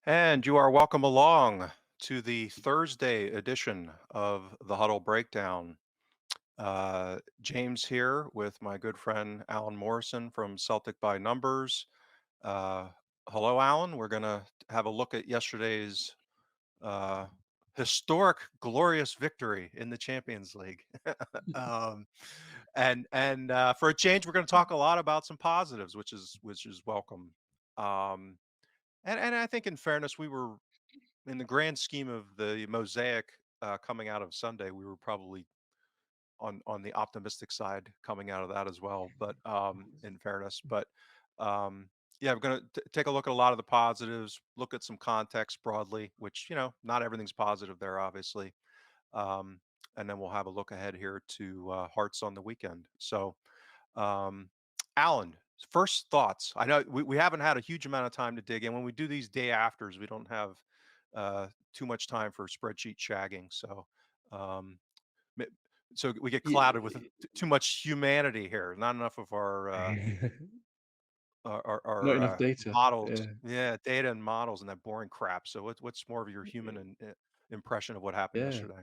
And you are welcome along to the Thursday edition of the Huddle Breakdown. James here with my good friend Alan Morrison from Celtic by Numbers. Uh, Hello, Alan. We're going to have a look at yesterday's uh, historic, glorious victory in the Champions League. um, and for a change, we're going to talk a lot about some positives, which is welcome. Um, and I think, in fairness, we were in the grand scheme of the mosaic coming out of Sunday, we were probably on the optimistic side coming out of that as well. But in fairness, but yeah, we're going to take a look at a lot of the positives, look at some context broadly, which not everything's positive there, obviously. Um, and then we'll have a look ahead here to Hearts on the weekend. So, um, Alan, first thoughts. I know we haven't had a huge amount of time to dig in. When we do these day afters, we don't have too much time for spreadsheet shagging. So, um, mi- so we get clouded with Yeah, too much humanity here. Not enough of not our enough data. models. Yeah, Yeah, data and models and that boring crap. So, what's more of your human impression of what happened yeah. yesterday?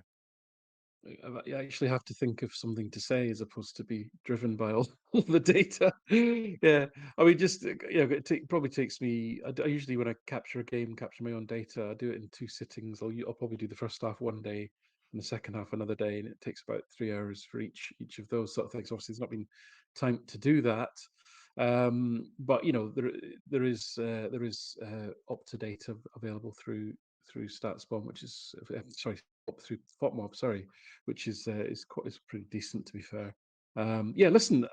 I actually have to think of something to say as opposed to be driven by all, all the data. Yeah, I mean, just it probably takes me. I usually when I capture a game, capture my own data. I do it in two sittings. I'll probably do the first half one day and the second half another day, and it takes about 3 hours for each of those sort of things. Obviously, there's not been time to do that. But there is up to date available through StatsBomb, which is sorry, up through FOTMob, sorry, which is pretty decent to be fair. Yeah, listen,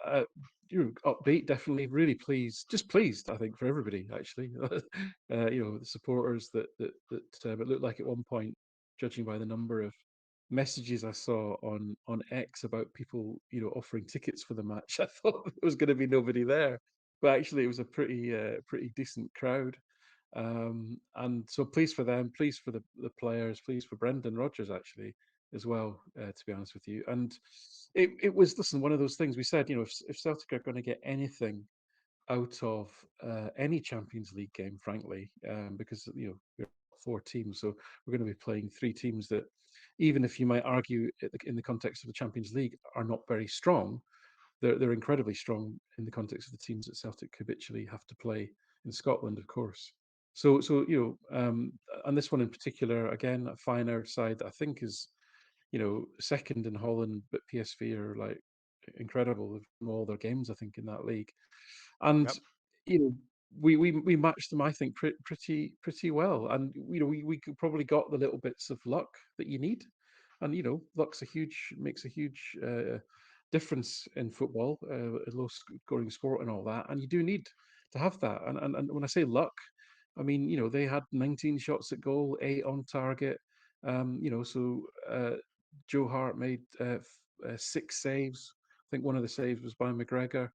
upbeat, definitely, really pleased, just pleased, I think, for everybody actually. The supporters that it looked like at one point, judging by the number of messages I saw on X about people, offering tickets for the match, I thought there was going to be nobody there, but actually it was a pretty decent crowd. And so pleased for them, pleased for the players, pleased for Brendan Rodgers actually as well, to be honest with you. And it was, listen, one of those things we said, if Celtic are going to get anything out of any Champions League game, frankly, because we're four teams, so we're going to be playing three teams that, even if you might argue in the context of the Champions League, are not very strong, they're incredibly strong in the context of the teams that Celtic habitually have to play in Scotland, of course. So and this one in particular, again, a finer side that I think is, second in Holland, but PSV are like incredible. They've won all their games, I think, in that league, and Yep. you know. We matched them, I think, pretty well, and we could probably got the little bits of luck that you need, and luck's a huge makes a huge difference in football, a low scoring sport and all that, and you do need to have that. And when I say luck, I mean they had 19 shots at goal, 8 on target. Joe Hart made 6 saves. I think one of the saves was by McGregor.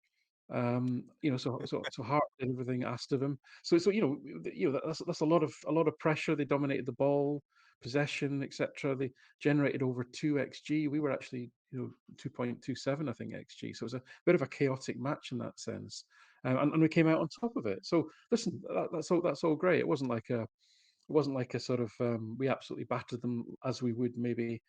So Hart did everything asked of him. That's a lot of pressure. They dominated the ball, possession, etc. They generated over 2 xg. We were actually 2.27, I think, xg. So it was a bit of a chaotic match in that sense, and we came out on top of it. So listen, that's all great. It wasn't like a sort of we absolutely battered them as we would maybe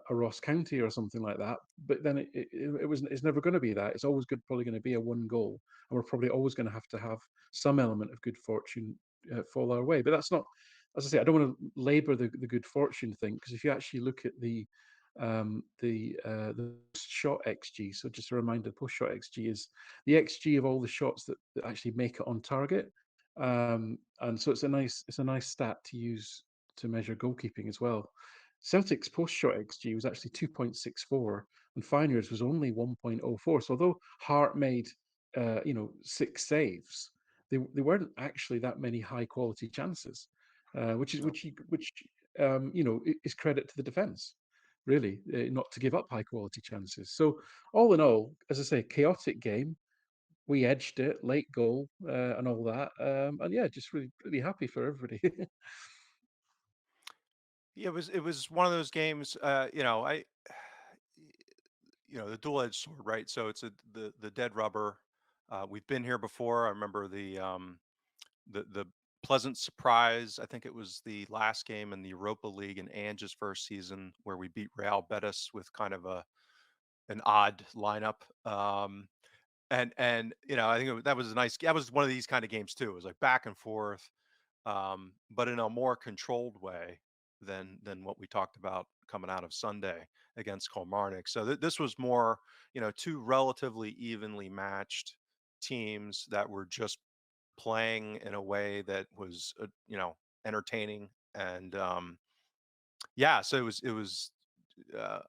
a Ross County or something like that. But then it's never going to be that. It's always probably going to be a one goal, and we're probably always going to have some element of good fortune fall our way. But that's not, as I say, I don't want to labour the good fortune thing, because if you actually look at the post shot xg, so just a reminder, post shot xg is the xg of all the shots that actually make it on target. And so it's a nice stat to use to measure goalkeeping as well. Celtic's post shot xG was actually 2.64, and Finers was only 1.04. So although Hart made 6 saves, they weren't actually that many high quality chances, No. which is credit to the defence, really, not to give up high quality chances. So all in all, as I say, chaotic game, we edged it, late goal, and all that. And yeah, just really, really happy for everybody. Yeah, it was one of those games. The dual-edged sword, right? So it's the dead rubber. We've been here before. I remember the pleasant surprise. I think it was the last game in the Europa League in Ange's first season where we beat Real Betis with kind of a an odd lineup. And I think that was a nice. That was one of these kind of games too. It was like back and forth, but in a more controlled way than what we talked about coming out of Sunday against Kilmarnock. So this was more, two relatively evenly matched teams that were just playing in a way that was, entertaining. And yeah, so it was uh,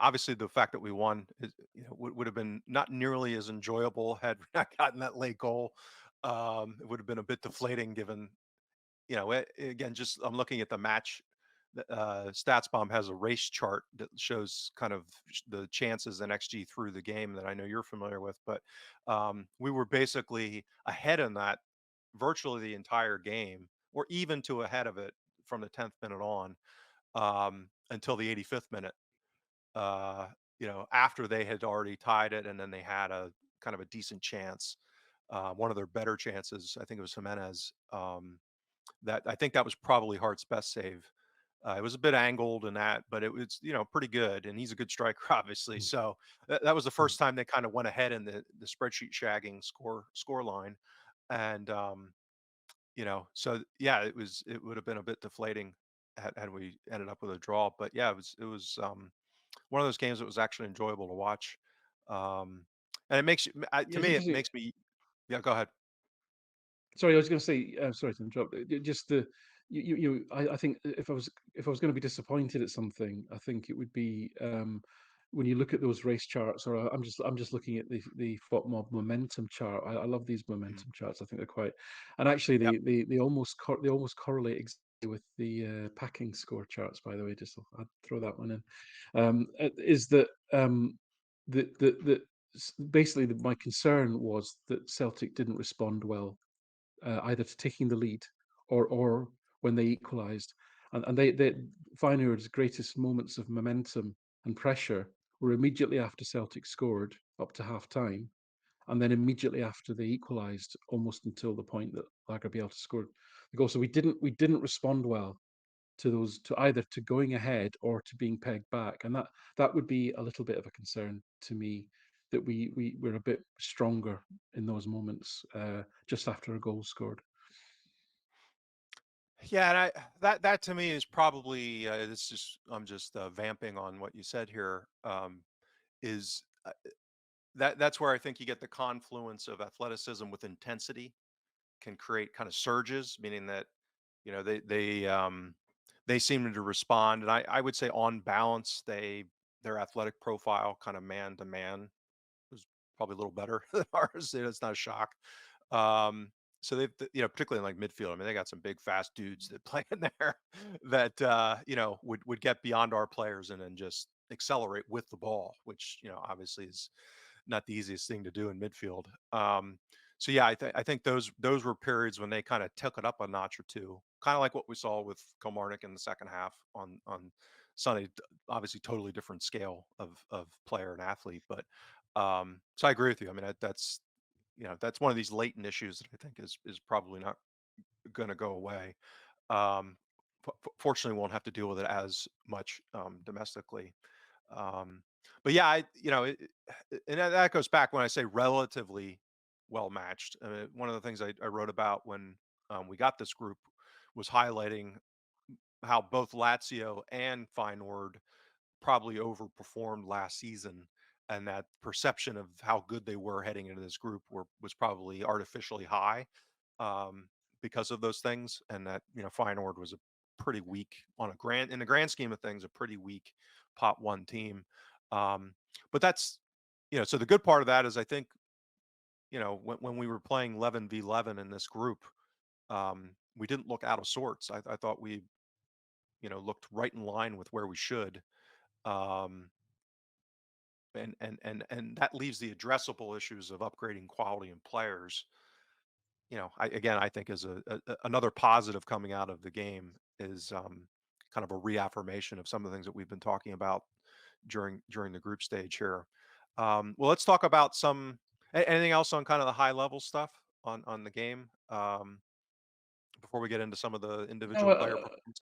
obviously the fact that we won would have been not nearly as enjoyable had we not gotten that late goal. It would have been a bit deflating given, again, just I'm looking at the match. StatsBomb has a race chart that shows kind of the chances and XG through the game that I know you're familiar with, but we were basically ahead in that virtually the entire game, or even to ahead of it from the 10th minute on, until the 85th minute. After they had already tied it, and then they had a kind of a decent chance, one of their better chances. I think it was Jimenez. That I think that was probably Hart's best save. It was a bit angled and that, but it was, pretty good. And he's a good striker, obviously. Mm, So that was the mm. first time they kind of went ahead in the spreadsheet shagging score line. And so yeah, it would have been a bit deflating had we ended up with a draw. But yeah, it was one of those games that was actually enjoyable to watch. And it makes you, Yeah, to it's me, it interesting. makes me, yeah, go ahead. Sorry, I was going to say. Sorry to interrupt. Just the I think if I was going to be disappointed at something, I think it would be when you look at those race charts. Or I'm just looking at the FOTMOB momentum chart. I love these Mhm. momentum charts. I think they're quite, and actually Yep. they almost correlate exactly with the packing score charts. By the way, just I'd throw that one in. Is that basically my concern was that Celtic didn't respond well either to taking the lead or when they equalised. And they Feyenoord's greatest moments of momentum and pressure were immediately after Celtic scored up to half time, and then immediately after they equalised, almost until the point that Lagerbielke scored the goal. So we didn't respond well to those, to either to going ahead or to being pegged back, and that would be a little bit of a concern to me, that we were a bit stronger in those moments just after a goal scored. Yeah, and that to me is probably, this is I'm just vamping on what you said here. Is that's where I think you get the confluence of athleticism with intensity can create kind of surges, meaning that they seem to respond, and I would say on balance their athletic profile, kind of man to man, was probably a little better than ours. It's not a shock. Um, so particularly in like midfield, I mean, they got some big, fast dudes that play in there that would get beyond our players and then just accelerate with the ball, which obviously is not the easiest thing to do in midfield. So yeah, I think those were periods when they kind of took it up a notch or two, kind of like what we saw with Kilmarnock in the second half on Sunday. Obviously, totally different scale of player and athlete, but so I agree with you. I mean, that's one of these latent issues that I think is probably not going to go away. Um, Fortunately, won't have to deal with it as much domestically. Um, but yeah, and that goes back when I say relatively well matched. One of the things I wrote about when we got this group was highlighting how both Lazio and Feyenoord probably overperformed last season, and that perception of how good they were heading into this group was probably artificially high, um, because of those things, and that Feyenoord was a pretty weak in the grand scheme of things, a pretty weak pot one team. Um, but that's so the good part of that is I think when we were playing 11v11 in this group, we didn't look out of sorts. I thought we looked right in line with where we should. Um, and that leaves the addressable issues of upgrading quality in players. I think is another positive coming out of the game is kind of a reaffirmation of some of the things that we've been talking about during the group stage here. Well, let's talk about anything else on kind of the high level stuff on the game before we get into some of the No, individual player performance?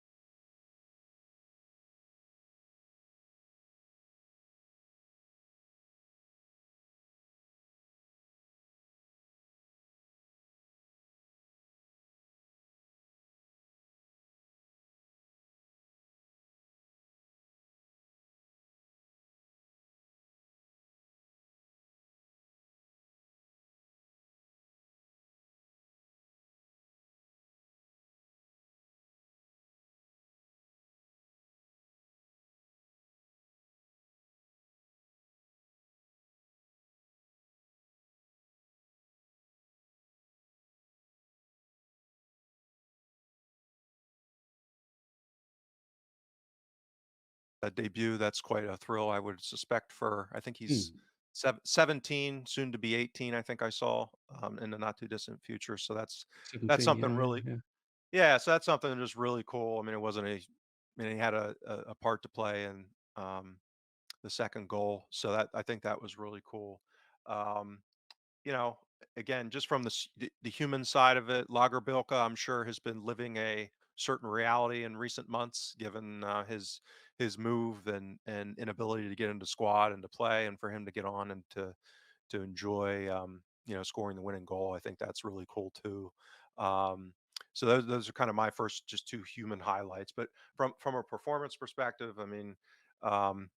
A debut, that's quite a thrill, I would suspect for I think he's mm, 17, soon to be 18, I think I saw, in the not too distant future, so that's 17, something yeah, yeah, really yeah. yeah, so that's something just really cool. I mean, it wasn't a I mean, he had a part to play in, the 2nd goal, so that I think that was really cool. Um, you know, again, just from the human side of it, Lagerbilka, I'm sure, has been living a certain reality in recent months, given his move and inability to get into squad and to play, and for him to get on and to enjoy, scoring the winning goal. I think that's really cool too. Um, so those are kind of my first just two human highlights. But from a performance perspective, I mean, um,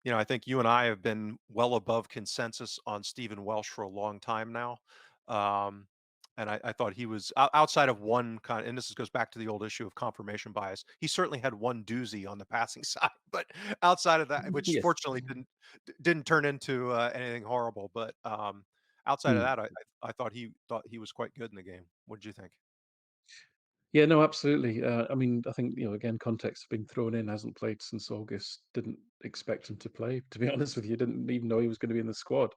I think you and I have been well above consensus on Stephen Welsh for a long time now. Um, and I thought he was outside of one kind, and goes back to the old issue of confirmation bias. He certainly had one doozy on the passing side, but outside of that, which Yes. fortunately didn't turn into anything horrible. But outside of Mm. that, I thought he was quite good in the game. What did you think? Yeah, no, absolutely. I mean, I think, again, context being thrown in, hasn't played since August. Didn't expect him to play, to be honest with you. Didn't even know he was going to be in the squad.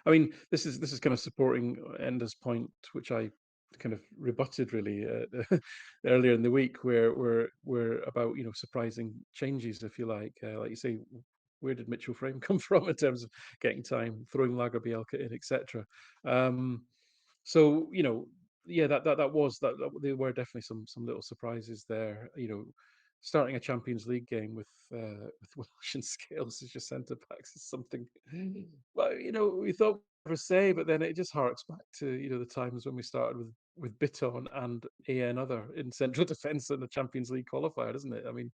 I mean, this is kind of supporting Enda's point, which I kind of rebutted really earlier in the week, where we're about surprising changes, if you like you say. Where did Mitchell Frame come from in terms of getting time, throwing Lagerbielke in, etc. Um, so yeah, that there were definitely some little surprises there. Starting a Champions League game with Welsh and Scales as your centre backs is something. Well, we thought we'd never say, but then it just harks back to the times when we started with Bitton and another in central defence in the Champions League qualifier, doesn't it? I mean,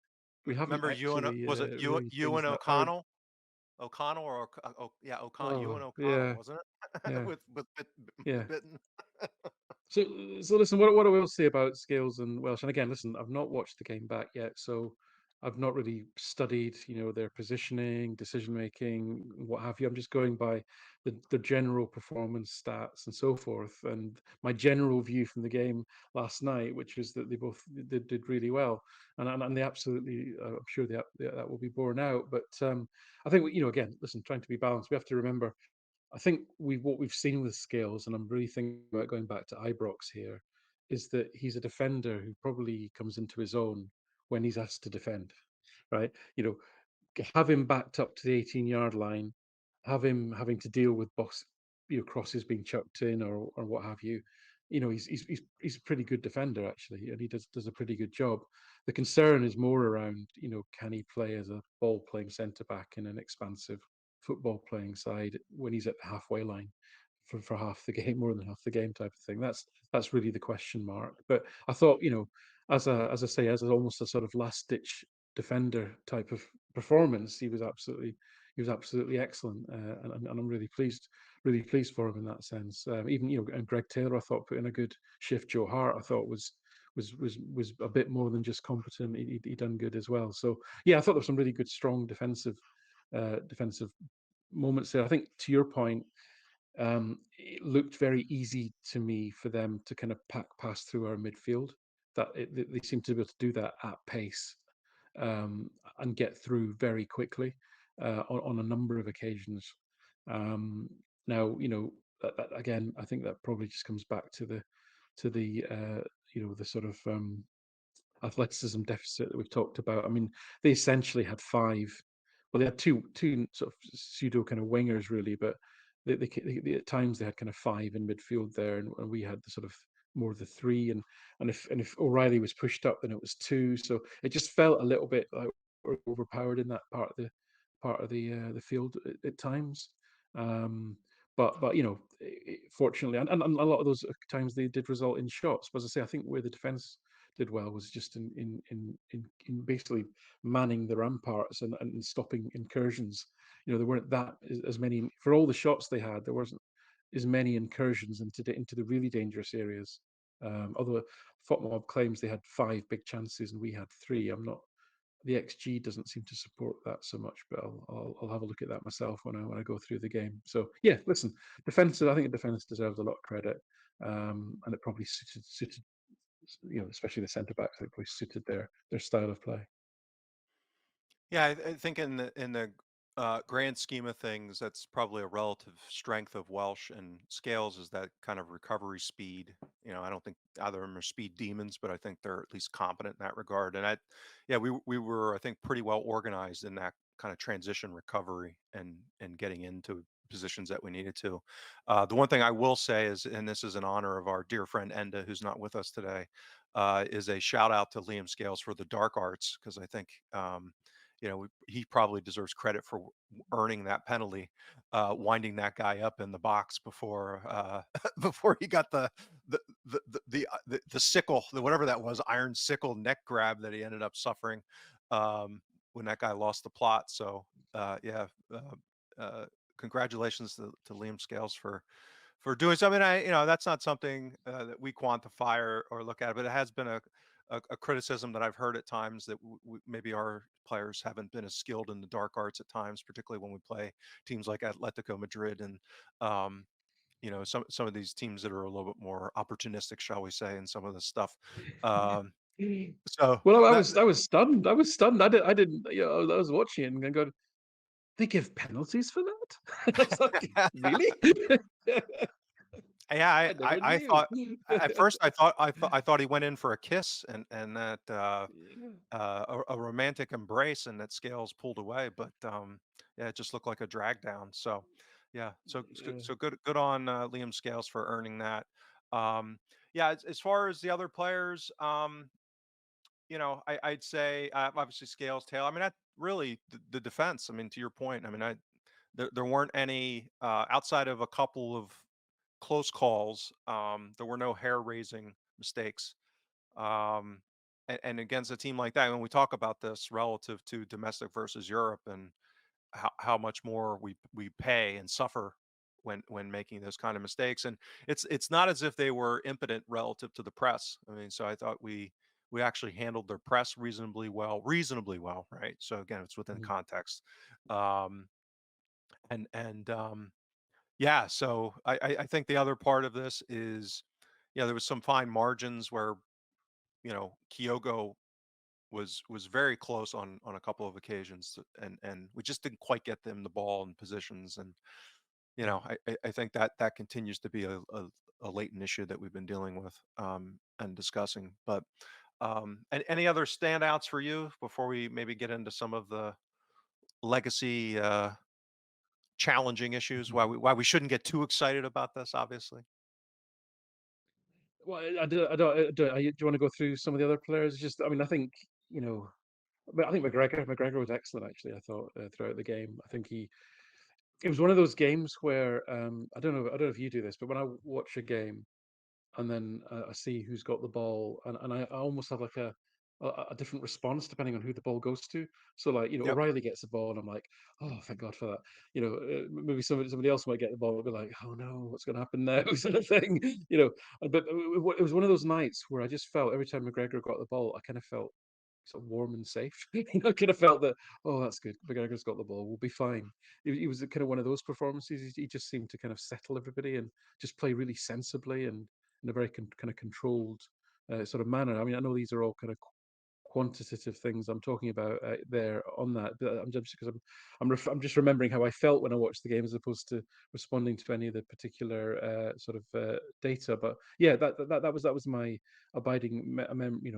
we haven't Remember you and actually was it really you and changed that. Our O'Connell or yeah, you and Oh O'Connell, yeah, wasn't it? yeah, With yeah. Bitten. So listen, what I will say about Scales and Welsh, and again, listen, I've not watched the game back yet, so I've not really studied, their positioning, decision making, what have you. I'm just going by the general performance stats and so forth, and my general view from the game last night, which was that they both did really well, and they absolutely, I'm sure that will be borne out. But I think again, listen, trying to be balanced, we have to remember I think what we've seen with Scales, and I'm really thinking about going back to Ibrox here, is that he's a defender who probably comes into his own when he's asked to defend, right? Have him backed up to the 18-yard line, have him having to deal with crosses being chucked in or what have you. He's a pretty good defender actually, and he does a pretty good job. The concern is more around, can he play as a ball playing centre back in an expansive football playing side when he's at the halfway line for half the game, more than half the game type of thing. That's really the question mark. But I thought, as I say, as almost a sort of last ditch defender type of performance, he was absolutely excellent, and I'm really pleased for him in that sense. Even and Greg Taylor, I thought put in a good shift. Joe Hart, I thought was a bit more than just competent. He done good as well. So yeah, I thought there were some really good, strong defensive moments there. I think to your point, it looked very easy to me for them to kind of pass through our midfield. They seem to be able to do that at pace, and get through very quickly on a number of occasions. Um, Now, that again, I think that probably just comes back to the sort of athleticism deficit that we've talked about. I mean, they essentially had five. Well, they had two sort of pseudo kind of wingers really, but at times they had kind of five in midfield there, and we had the sort of more the three, and if O'Reilly was pushed up, then it was two. So it just felt a little bit like we're overpowered in that part of the field at times. Um, but fortunately, and a lot of those times they did result in shots. But as I say, I think where the defense did well was just in basically manning the ramparts and stopping incursions. There weren't that as many for all the shots they had. There wasn't as many incursions into the really dangerous areas. Although FOTMob claims they had five big chances and we had three. I'm not The XG doesn't seem to support that so much, but I'll have a look at that myself when I go through the game. So yeah, listen, defense. I think the defense deserves a lot of credit, and it probably suited especially the centre backs. It probably suited their style of play. Yeah, I think in the grand scheme of things, that's probably a relative strength of Welsh and Scales is that kind of recovery speed. I don't think either of them are speed demons, but I think they're at least competent in that regard. Yeah, we were I think pretty well organized in that kind of transition recovery and getting into positions that we needed to. The one thing I will say is, and this is in honor of our dear friend Enda, who's not with us today, is a shout out to Liam Scales for the dark arts because I think. He probably deserves credit for earning that penalty, winding that guy up in the box before before he got the sickle, whatever that was, iron sickle neck grab that he ended up suffering when that guy lost the plot. So yeah, uh, congratulations to Liam Scales for doing something. That's not something that we quantify or look at, but it has been a criticism that I've heard at times that maybe our players haven't been as skilled in the dark arts at times, particularly when we play teams like Atletico Madrid and um, some of these teams that are a little bit more opportunistic, shall we say, in some of the stuff. Um, so Well, I that was I was stunned. I was stunned. I didn't. I was watching it and going, they give penalties for that. I was like, really? yeah, I I never I knew. thought at first I thought he went in for a kiss and that Yeah, a romantic embrace and that Scales pulled away, but yeah, it just looked like a drag down. So yeah, yeah. so good on Liam Scales for earning that. Um, yeah, as far as the other players, I'd say obviously Scales, Taylor. I mean, that really the defense. I mean, to your point, I mean, there weren't any outside of a couple of close calls. There were no hair raising mistakes. Um, and against a team like that, when we talk about this relative to domestic versus Europe and how much more we pay and suffer when making those kind of mistakes, and it's not as if they were impotent relative to the press. I mean, so I thought we actually handled their press reasonably well, right? So again, it's within Mhm. context. Um, and yeah, so I think the other part of this is, there was some fine margins where Kyogo was very close on a couple of occasions, and we just didn't quite get them the ball in positions, and I think that continues to be a latent issue that we've been dealing with and discussing. But and any other standouts for you before we maybe get into some of the legacy challenging issues? Mhm. Why we shouldn't get too excited about this, obviously. Well, do you want to go through some of the other players? Just, I mean, I think you know, I think McGregor was excellent actually. I thought throughout the game, I think it was one of those games where I don't know if you do this, but when I watch a game and then I see who's got the ball, and I almost have like a different response depending on who the ball goes to. So like Yep. O'Reilly gets the ball, and I'm like, oh, thank God for that. Maybe somebody else might get the ball, and be like, oh no, what's going to happen now, sort of thing. But it was one of those nights where I just felt every time McGregor got the ball, I kind of felt sort of warm and safe. I kind of felt that, oh, that's good. McGregor's got the ball. We'll be fine. He was kind of one of those performances. He just seemed to kind of settle everybody and just play really sensibly and in a very kind of controlled sort of manner. I mean, I know these are all kind of quantitative things I'm talking about there on that, but I'm just because I'm just remembering how I felt when I watched the game as opposed to responding to any of the particular sort of data. But yeah, that was my abiding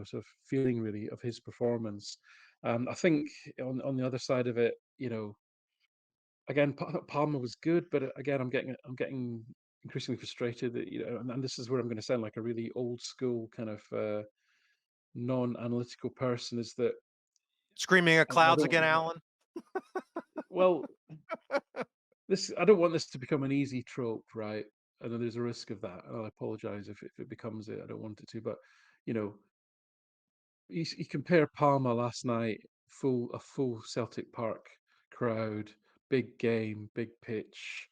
sort of feeling really of his performance. I think on the other side of it, again, Palmer was good, but again, I'm getting increasingly frustrated that, and this is where I'm going to sound like a really old school kind of non-analytical person, is that Screaming at I clouds don't again, Alan? well this I don't want this to become an easy trope, right? I know there's a risk of that, and I apologize if it becomes it. I don't want it to, but you know, you compare Palma last night, a full Celtic Park crowd, big game, big pitch,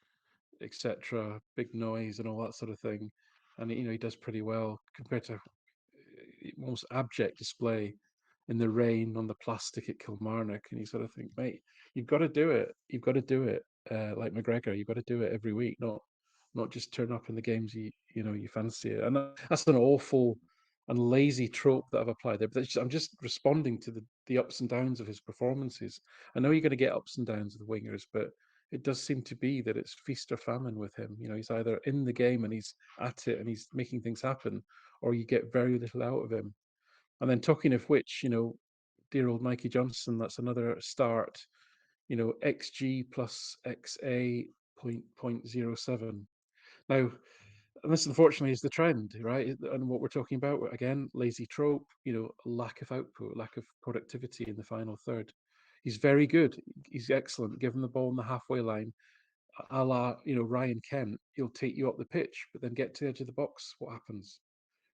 etc., big noise, and all that sort of thing, and he does pretty well compared to most abject display in the rain on the plastic at Kilmarnock, and you sort of think, mate, you've got to do it. You've got to do it. Like McGregor, you've got to do it every week, not just turn up in the games you fancy it. And that's an awful and lazy trope that I've applied there. But I'm just responding to the ups and downs of his performances. I know you're going to get ups and downs with wingers, but it does seem to be that it's feast or famine with him. He's either in the game and he's at it and he's making things happen, or you get very little out of him. And then talking of which, dear old Mikey Johnson, that's another start. XG plus XA point 07. Now, and this unfortunately is the trend, right? And what we're talking about again, lazy trope. Lack of output, lack of productivity in the final third. He's very good. He's excellent. Give him the ball on the halfway line, a la Ryan Kent. He'll take you up the pitch, but then get to the edge of the box. What happens?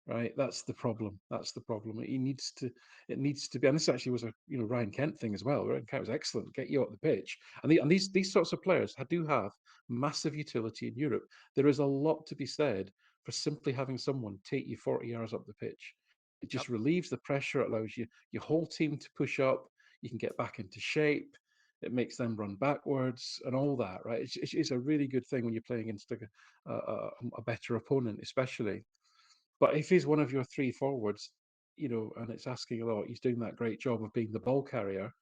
Right, that's the problem. That's the problem. It needs to be, and this actually was a Ryan Kent thing as well. Ryan Kent was excellent, get you up the pitch, and these sorts of players do have massive utility in Europe. There is a lot to be said for simply having someone take you 40 yards up the pitch. It Yep. just relieves the pressure. It allows your whole team to push up. You can get back into shape. It makes them run backwards and all that. Right, it's a really good thing when you're playing against a better opponent, especially. But if he's one of your three forwards, and it's asking a lot, he's doing that great job of being the ball carrier.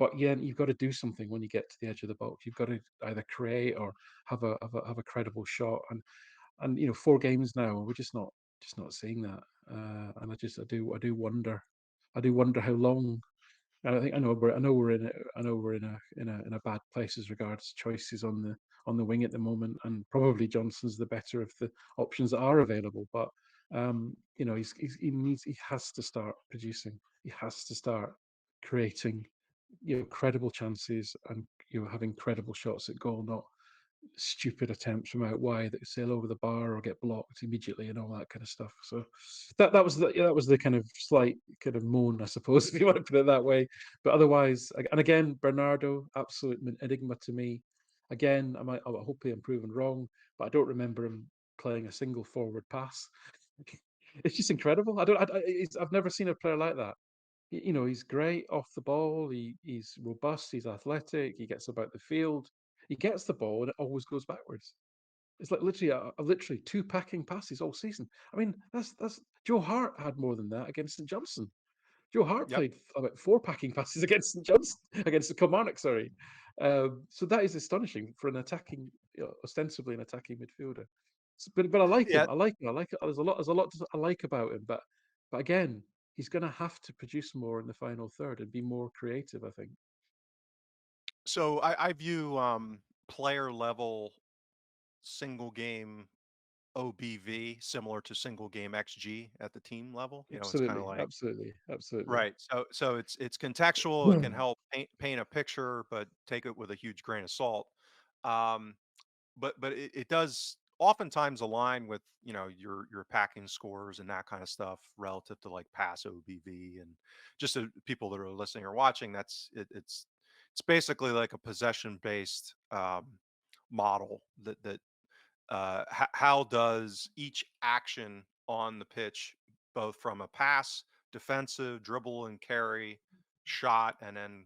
But yeah, you've got to do something when you get to the edge of the box. You've got to either create or have a credible shot. And 4 games now, we're just not seeing that. And I do wonder. I do wonder how long. And I know we're in a bad place as regards choices on the wing at the moment, and probably Johnson's the better of the options that are available. But he has to start producing. He has to start creating credible chances, and having credible shots at goal, not stupid attempts from out wide that sail over the bar or get blocked immediately and all that kind of stuff. So that was the kind of slight kind of moan, I suppose, if you want to put it that way. But otherwise, and again, Bernardo, absolute enigma to me. Again, hopefully I'm proven wrong, but I don't remember him playing a single forward pass. It's just incredible. I've never seen a player like that. He's great off the ball. He's robust. He's athletic. He gets about the field. He gets the ball and it always goes backwards. It's like literally two packing passes all season. I mean, that's Joe Hart had more than that against St Johnstone. Joe Hart Yep. played about 4 packing passes against St Johnstone, against the Kilmarnock, sorry. So that is astonishing for an attacking, ostensibly an attacking midfielder. But I like him. Yeah. I like him. I like it. There's a lot I like about him. But again, he's going to have to produce more in the final third and be more creative, I think. So I view player level single game OBV similar to single game XG at the team level. It's kind of Absolutely, like absolutely, absolutely. right. So it's contextual. It can help paint a picture, but take it with a huge grain of salt. Um, but it does oftentimes align with your packing scores and that kind of stuff relative to like pass OBV and just so people that are listening or watching. It's basically like a possession based model that how does each action on the pitch, both from a pass, defensive, dribble and carry, shot, and then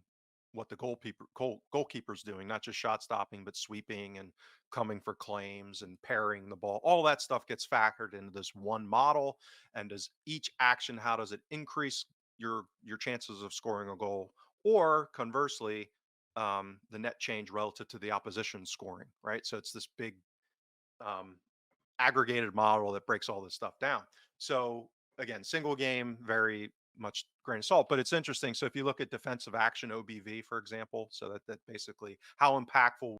what the goalkeeper's doing, not just shot stopping, but sweeping and coming for claims and parrying the ball. All that stuff gets factored into this one model. And does each action, how does it increase your chances of scoring a goal, or conversely, the net change relative to the opposition scoring, right? So it's this big um, aggregated model that breaks all this stuff down. So again, single game, very much grain of salt, but it's interesting. So if you look at defensive action OBV, for example, so that basically how impactful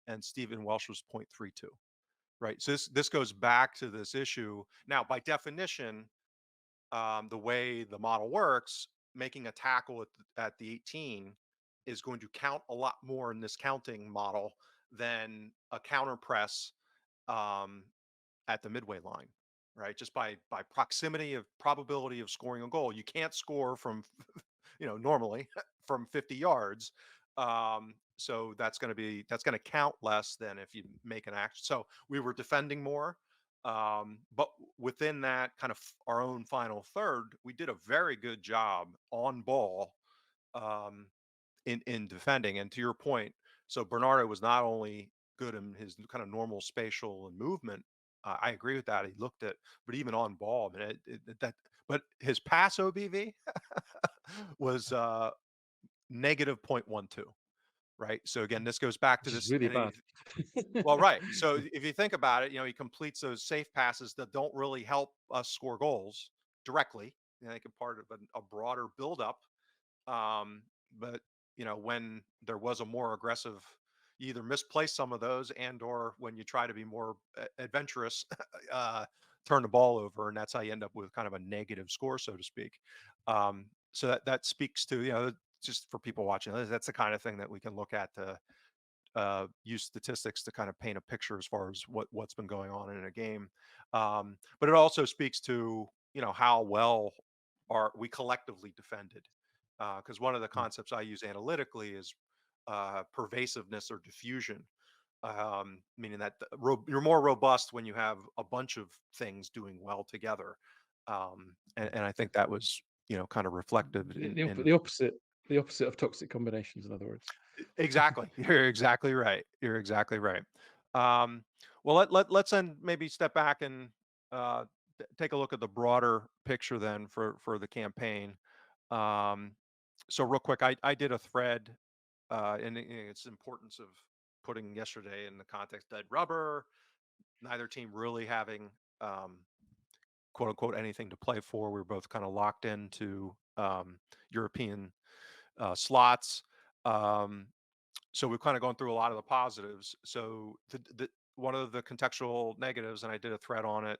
and Stephen Welsh was 0.32. Right. So this goes back to this issue. Now, by definition, the way the model works, making a tackle at the 18 is going to count a lot more in this counting model than a counter press um, at the midway line, right? Just by proximity of probability of scoring a goal. You can't score from, normally from 50 yards. So that's going to count less than if you make an action. So we were defending more. But within that kind of our own final third, we did a very good job on ball um, in defending. And to your point, so Bernardo was not only good in his kind of normal spatial and movement. I agree with that. He looked at, but even on ball, I mean, but his pass OBV was negative 0.12. Right. So again, this goes back to which is this. really And bad. well, right. So if you think about it, he completes those safe passes that don't really help us score goals directly. They can part of a broader buildup. But when there was a more aggressive, you either misplace some of those, and or when you try to be more adventurous, uh, turn the ball over, and that's how you end up with kind of a negative score, so to speak. So that speaks to just for people watching. That's the kind of thing that we can look at to use statistics to kind of paint a picture as far as what's been going on in a game. But it also speaks to how well are we collectively defended. Because one of the Mm. concepts I use analytically is pervasiveness or diffusion, meaning that you're more robust when you have a bunch of things doing well together. And I think that was kind of reflective in The opposite of toxic combinations, in other words. exactly. You're exactly right. You're exactly right. Um, well, let's then maybe step back and uh, take a look at the broader picture then for the campaign. Um, so real quick, I did a thread in its importance of putting yesterday in the context dead rubber, neither team really having um, quote unquote anything to play for. We were both kind of locked into European slots. Um, so we've kind of gone through a lot of the positives. So the one of the contextual negatives, and I did a thread on it.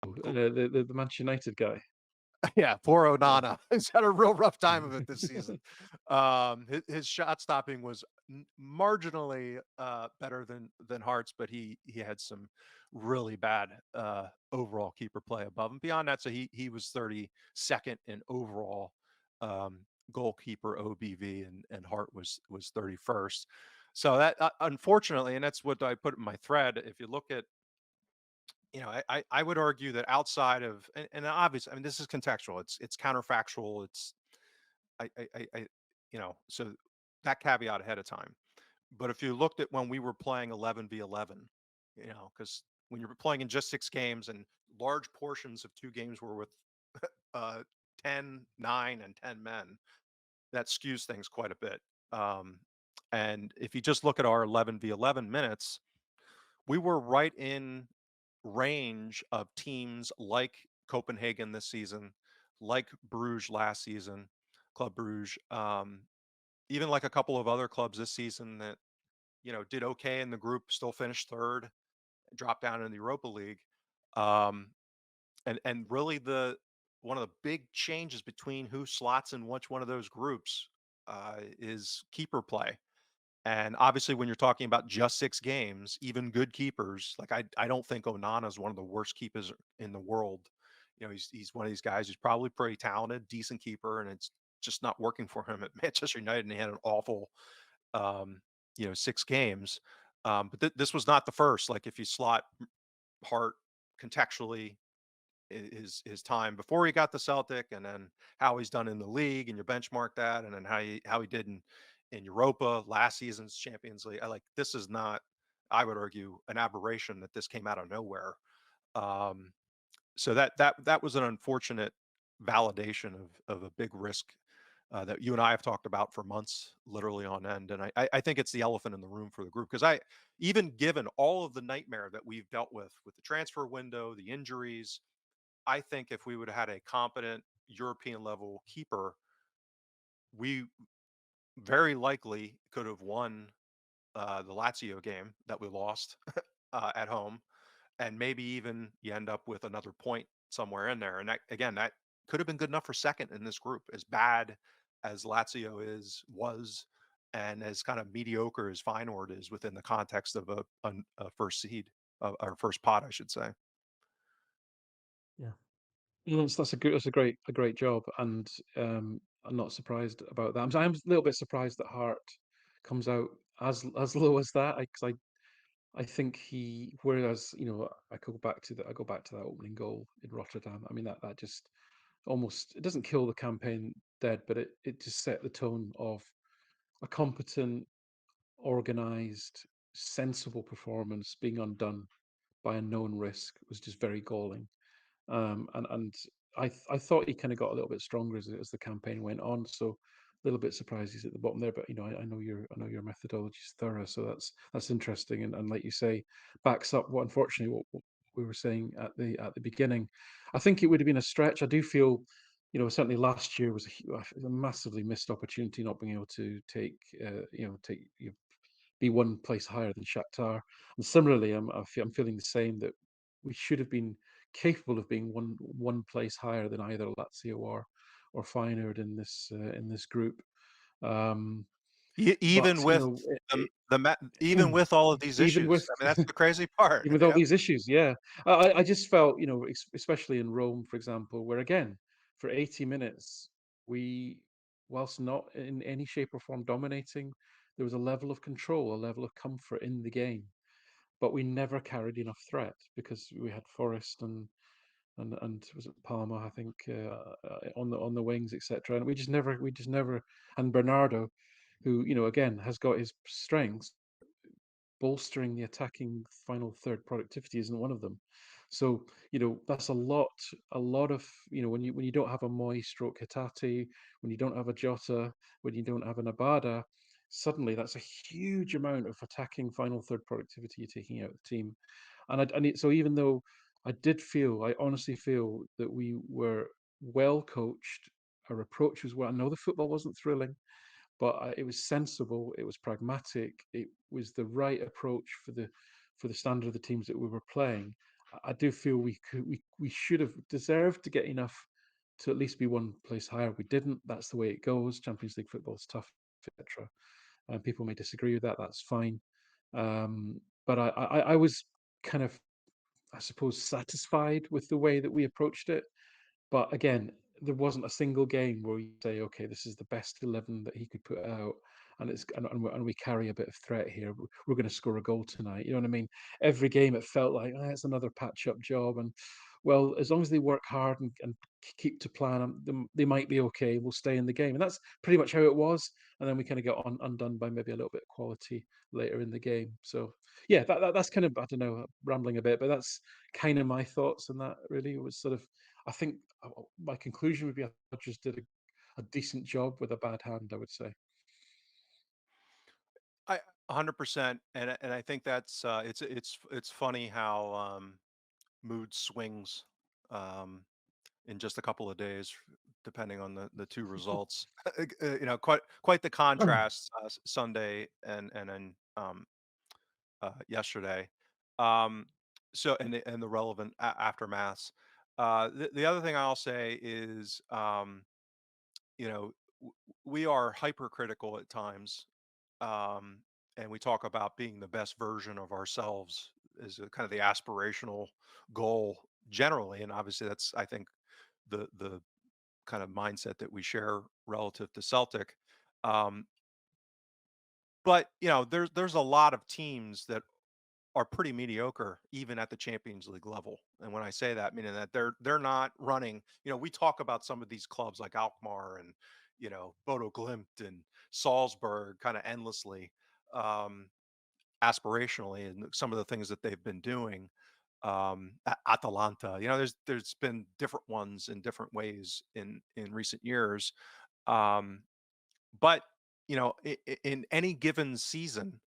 The Manchester United guy. Yeah, poor Yeah. Onana. He's had a real rough time of it this season. His shot stopping was marginally better than Hart's, but he had some really bad overall keeper play above and beyond that. So he was 32nd in overall um, goalkeeper OBV, and Hart was 31st. So that unfortunately, and that's what I put in my thread. If you look at I would argue that outside of and obviously, I mean, this is contextual. It's counterfactual. It's I so that caveat ahead of time. But if you looked at when we were playing 11v11, because when you're playing in just 6 games and large portions of 2 games were with uh 10, 9, and 10 men, that skews things quite a bit. Um, and if you just look at our 11v11 minutes, we were right in range of teams like Copenhagen this season, like Bruges last season, Club Bruges, even like a couple of other clubs this season that did okay in the group, still finished third, dropped down in the Europa League, um, and really the one of the big changes between who slots in which one of those groups is keeper play. And obviously, when you're talking about just 6 games, even good keepers, like I don't think Onana is one of the worst keepers in the world. He's one of these guys who's probably pretty talented, decent keeper, and it's just not working for him at Manchester United, and he had an awful, um, 6 games. But this was not the first. Like if you slot Hart contextually, his time before he got to Celtic, and then how he's done in the league, and you benchmark that, and then how he did in Europa last season's Champions League. This is not, I would argue, an aberration that this came out of nowhere. Um, so that was an unfortunate validation of a big risk that you and I have talked about for months, literally on end. And I think it's the elephant in the room for the group, because even given all of the nightmare that we've dealt with the transfer window, the injuries, I think if we would have had a competent European level keeper, we very likely could have won the Lazio game that we lost at home, and maybe even you end up with another point somewhere in there. And that, again, that could have been good enough for second in this group, as bad as Lazio was, and as kind of mediocre as Feyenoord is within the context of a first seed, or first pot, I should say. Yeah. No, that's a great job, and I'm not surprised about that. I'm a little bit surprised that Hart comes out as low as that, because I think whereas I go back to that opening goal in Rotterdam. I mean that just almost, it doesn't kill the campaign dead, but it just set the tone of a competent, organized, sensible performance being undone by a known risk was just very galling. And I thought he kind of got a little bit stronger as the campaign went on. So a little bit surprised he's at the bottom there. But I know your methodology is thorough, so that's interesting. And like you say, backs up what unfortunately what we were saying at the beginning. I think it would have been a stretch. I do feel. Certainly last year was a massively missed opportunity not being able to be one place higher than Shakhtar. And similarly, I'm feeling the same, that we should have been capable of being one place higher than either Lazio or Feyenoord in this group. Um, Even but with even with all of these even issues, with I mean, that's the crazy part. even with all these issues, yeah, I just felt, especially in Rome, for example, where again for 80 minutes we, whilst not in any shape or form dominating, there was a level of control, a level of comfort in the game, but we never carried enough threat because we had Forest and was it Palmer, I think, on the wings, etc. And we just never, and Bernardo, who again has got his strengths, bolstering the attacking final third productivity isn't one of them. So that's a lot of when you don't have a Moy stroke Hitati, when you don't have a Jota, when you don't have an Abada, suddenly that's a huge amount of attacking final third productivity you're taking out of the team. So even though I honestly feel that we were well coached, our approach was well. I know the football wasn't thrilling, but it was sensible, it was pragmatic, it was the right approach for the standard of the teams that we were playing. I do feel we should have deserved to get enough to at least be one place higher. We didn't. That's the way it goes. Champions League football is tough, etc. And people may disagree with that. That's fine. But I was kind of, I suppose, satisfied with the way that we approached it. But again, there wasn't a single game where you say, okay, this is the best 11 that he could put out, and we carry a bit of threat here. We're going to score a goal tonight. You know what I mean? Every game it felt like, it's another patch-up job, and well, as long as they work hard and keep to plan, they might be okay. We'll stay in the game, and that's pretty much how it was. And then we kind of got undone by maybe a little bit of quality later in the game. So yeah, that's kind of, I don't know, rambling a bit, but that's kind of my thoughts on that. Really, it was sort of, I think my conclusion would be I just did a decent job with a bad hand, I would say. I 100%, and I think that's it's funny how mood swings um, in just a couple of days, depending on the two results. Quite the contrast, Sunday and then yesterday. Um, and the relevant aftermaths. The other thing I'll say is, you know, we are hypercritical at times. and we talk about being the best version of ourselves is kind of the aspirational goal generally, and obviously that's I think the kind of mindset that we share relative to Celtic. Um, but there's a lot of teams that are pretty mediocre even at the Champions League level. And when I say that, meaning that they're not running. We talk about some of these clubs like Alkmaar and Bodo Glimt and Salzburg kind of endlessly, aspirationally, and some of the things that they've been doing. Atalanta, there's been different ones in different ways in recent years. Um, but in any given season,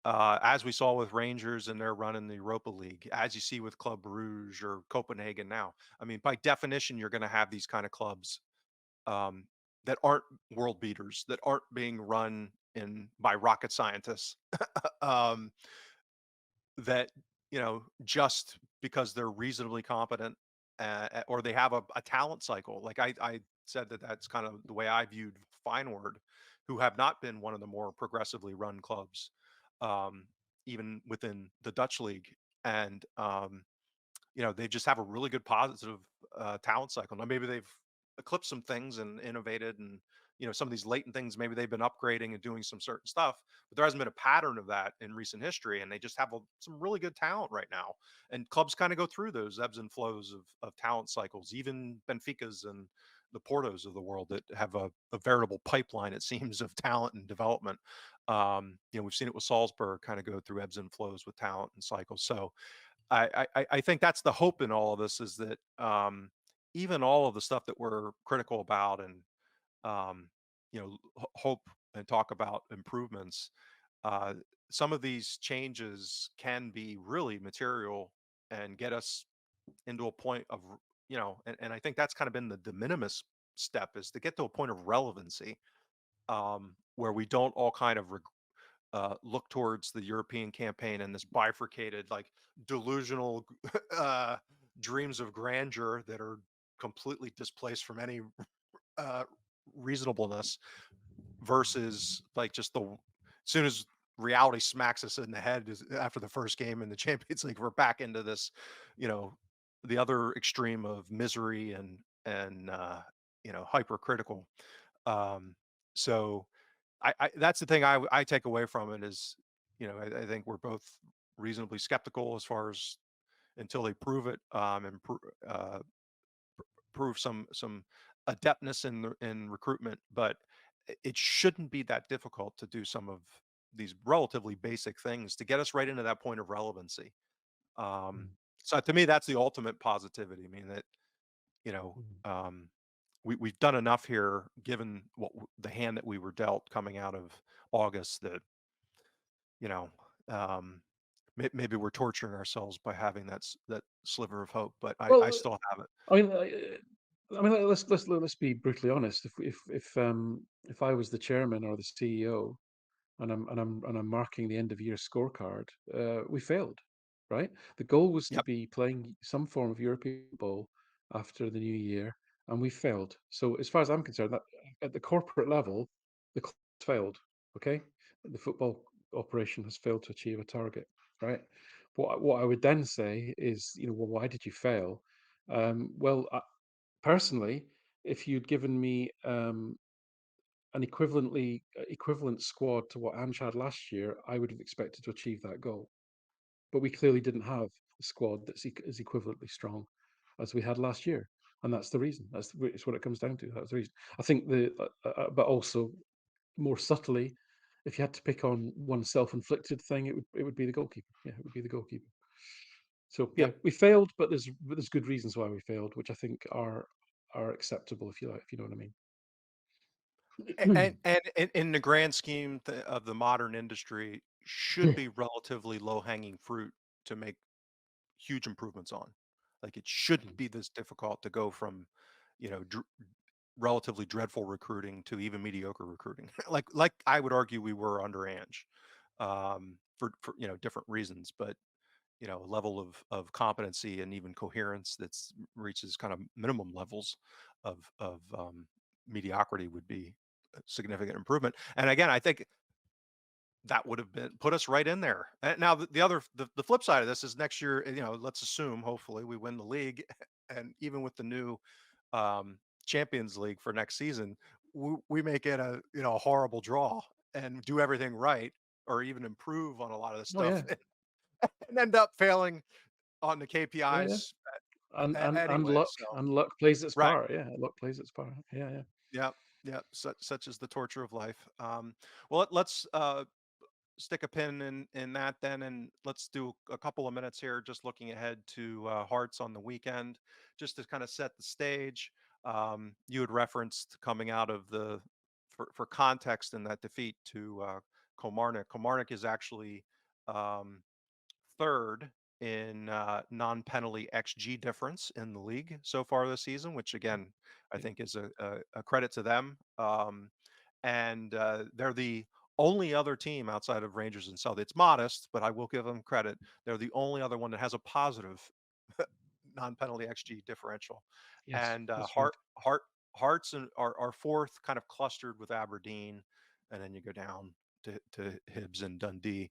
as we saw with Rangers and their run in the Europa League, as you see with Club Brugge or Copenhagen now. I mean, by definition, you're going to have these kind of clubs, um, that aren't world beaters, that aren't being run in by rocket scientists, um, that just because they're reasonably competent, or they have a talent cycle. Like I said that that's kind of the way I viewed Feyenoord, who have not been one of the more progressively run clubs, um, even within the Dutch league. And they just have a really good positive talent cycle. Now maybe they've eclipsed some things and innovated, and some of these latent things maybe they've been upgrading and doing some certain stuff, but there hasn't been a pattern of that in recent history, and they just have some really good talent right now. And clubs kind of go through those ebbs and flows of talent cycles, even Benfica's and the Portos of the world that have a veritable pipeline, it seems, of talent and development. We've seen it with Salzburg kind of go through ebbs and flows with talent and cycles. So I think that's the hope in all of this, is that, even all of the stuff that we're critical about, and hope and talk about improvements, uh, some of these changes can be really material and get us into a point of and I think that's kind of been the de minimis step, is to get to a point of relevancy, where we don't all kind of look towards the European campaign and this bifurcated, like, delusional uh, dreams of grandeur that are completely displaced from any uh, reasonableness, versus like just as soon as reality smacks us in the head after the first game in the Champions League, we're back into this, you know, the other extreme of misery and hypercritical. Um, so I that's the thing I take away from it is, I think we're both reasonably skeptical as far as until they prove it, and prove some adeptness in recruitment. But it shouldn't be that difficult to do some of these relatively basic things to get us right into that point of relevancy. Um, mm, so to me, that's the ultimate positivity. I mean that you know mm. um, we've done enough here, given the hand that we were dealt coming out of August, that you know um, maybe we're torturing ourselves by having that sliver of hope. But I Well, still have it. I mean, let's be brutally honest. If I was the chairman or the CEO, and I'm marking the end of year scorecard, we failed, right? The goal was to Yep. be playing some form of European football after the new year, and we failed. So as far as I'm concerned, that at the corporate level, the club failed. Okay, the football operation has failed to achieve a target, right? What I would then say is, well, why did you fail? Well, personally, if you'd given me an equivalent squad to what Ange had last year, I would have expected to achieve that goal. But we clearly didn't have a squad that's as equivalently strong as we had last year, and that's the reason. It's what it comes down to. That's the reason. I think but also more subtly, if you had to pick on one self-inflicted thing, it would be the goalkeeper. Yeah, it would be the goalkeeper. So yeah, Yep. we failed, but there's good reasons why we failed, which I think are acceptable, if you like, if you know what I And mean. in the grand scheme of the modern industry, should be relatively low hanging fruit to make huge improvements on. Like, it shouldn't be this difficult to go from, relatively dreadful recruiting to even mediocre recruiting. Like I would argue we were under Ange, for different reasons, but level of competency and even coherence that's reaches kind of minimum levels of mediocrity would be a significant improvement. And again, I think that would have been put us right in there. And now the flip side of this is next year, let's assume hopefully we win the league, and even with the new Champions League for next season, we may get a horrible draw and do everything right or even improve on a lot of the Oh stuff yeah, and end up failing on the yeah, yeah. KPIs And anyway. luck So and luck plays its right, part. Yeah, luck plays its part. Yeah, yeah. yeah, yeah. Such is the torture of life. Well, let's stick a pin in that then, and let's do a couple of minutes here just looking ahead to Hearts on the weekend, just to kind of set the stage. You had referenced coming out of the for context in that defeat to Kilmarnock. Kilmarnock is actually um, third in non-penalty xG difference in the league so far this season, which again I Yeah. think is a credit to them. And they're the only other team outside of Rangers and Celtic. It's modest, but I will give them credit. They're the only other one that has a positive non-penalty xG differential. Yes, And that's right. Hearts are fourth, kind of clustered with Aberdeen, and then you go down to Hibs and Dundee.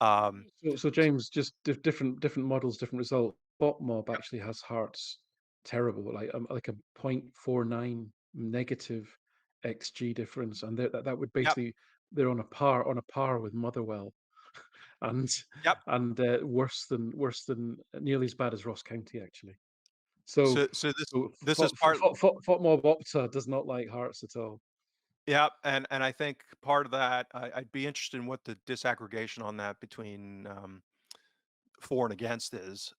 Um, So James, just different models, different results. Bot Mob actually has Hearts terrible, like a 0.49 negative XG difference, and that would yep, basically they're on a par with Motherwell, and yep. worse than nearly as bad as Ross County actually. So So this so this is part. Mob Opta does not like Hearts at all. Yeah, and I think part of that, I'd be interested in what the disaggregation on that between for and against is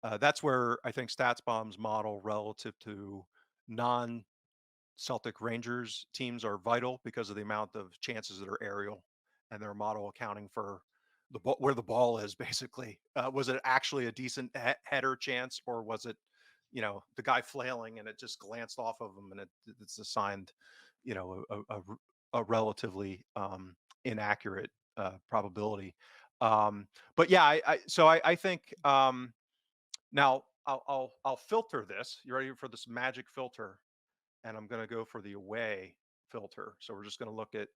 that's where I think StatsBomb's model relative to non Celtic Rangers teams are vital because of the amount of chances that are aerial and their model accounting for where the ball is basically. Was it actually a decent header chance, or was it, the guy flailing and it just glanced off of him and it's assigned, a relatively inaccurate probability. Um, but yeah, I think now I'll filter this. You ready for this magic filter? And I'm going to go for the away filter. So we're just going to look at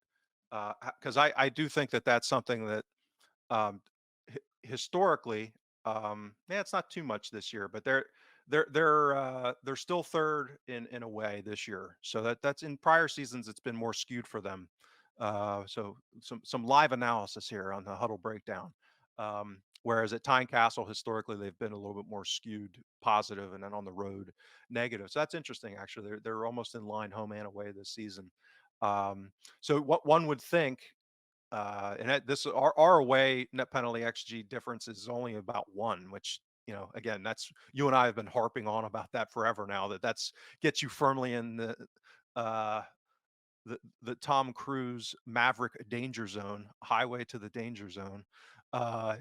because I do think that that's something that um, historically, yeah, it's not too much this year, but they're still third in a way this year. So that's in prior seasons, it's been more skewed for them. So some live analysis here on the Huddle breakdown. Whereas at Tynecastle, historically, they've been a little bit more skewed positive, and then on the road, negative. So that's interesting. Actually, they're almost in line home and away this season. Um, so what one would think and this our away net penalty xG difference is only about one, which again that's you and I have been harping on about that forever now. That's gets you firmly in uh, the Tom Cruise Maverick danger zone, highway to the danger zone,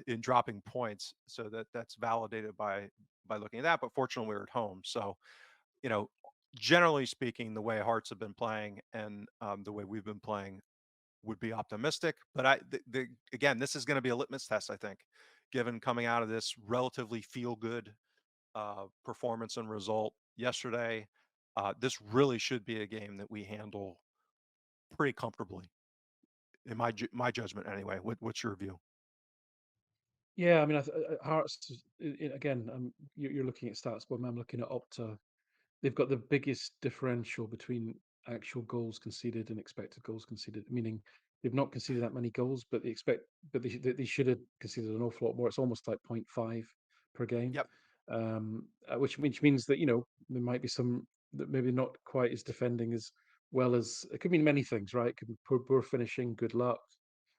in dropping points. So that's validated by looking at that. But fortunately, we're at home, so you know. Generally speaking, the way Hearts have been playing and the way we've been playing, would be optimistic. But again, this is going to be a litmus test, I think, given coming out of this relatively feel good performance and result yesterday. This really should be a game that we handle pretty comfortably, in my judgment. Anyway, what's your view? Yeah, I mean, Hearts again. You're looking at stats, but I'm looking at Opta. They've got the biggest differential between actual goals conceded and expected goals conceded, meaning they've not conceded that many goals, but they should have conceded an awful lot more. It's almost like point 0.5 per game, Yep. which means that there might be some that maybe not quite as defending as well as it could mean many things, right? It could be poor finishing, good luck,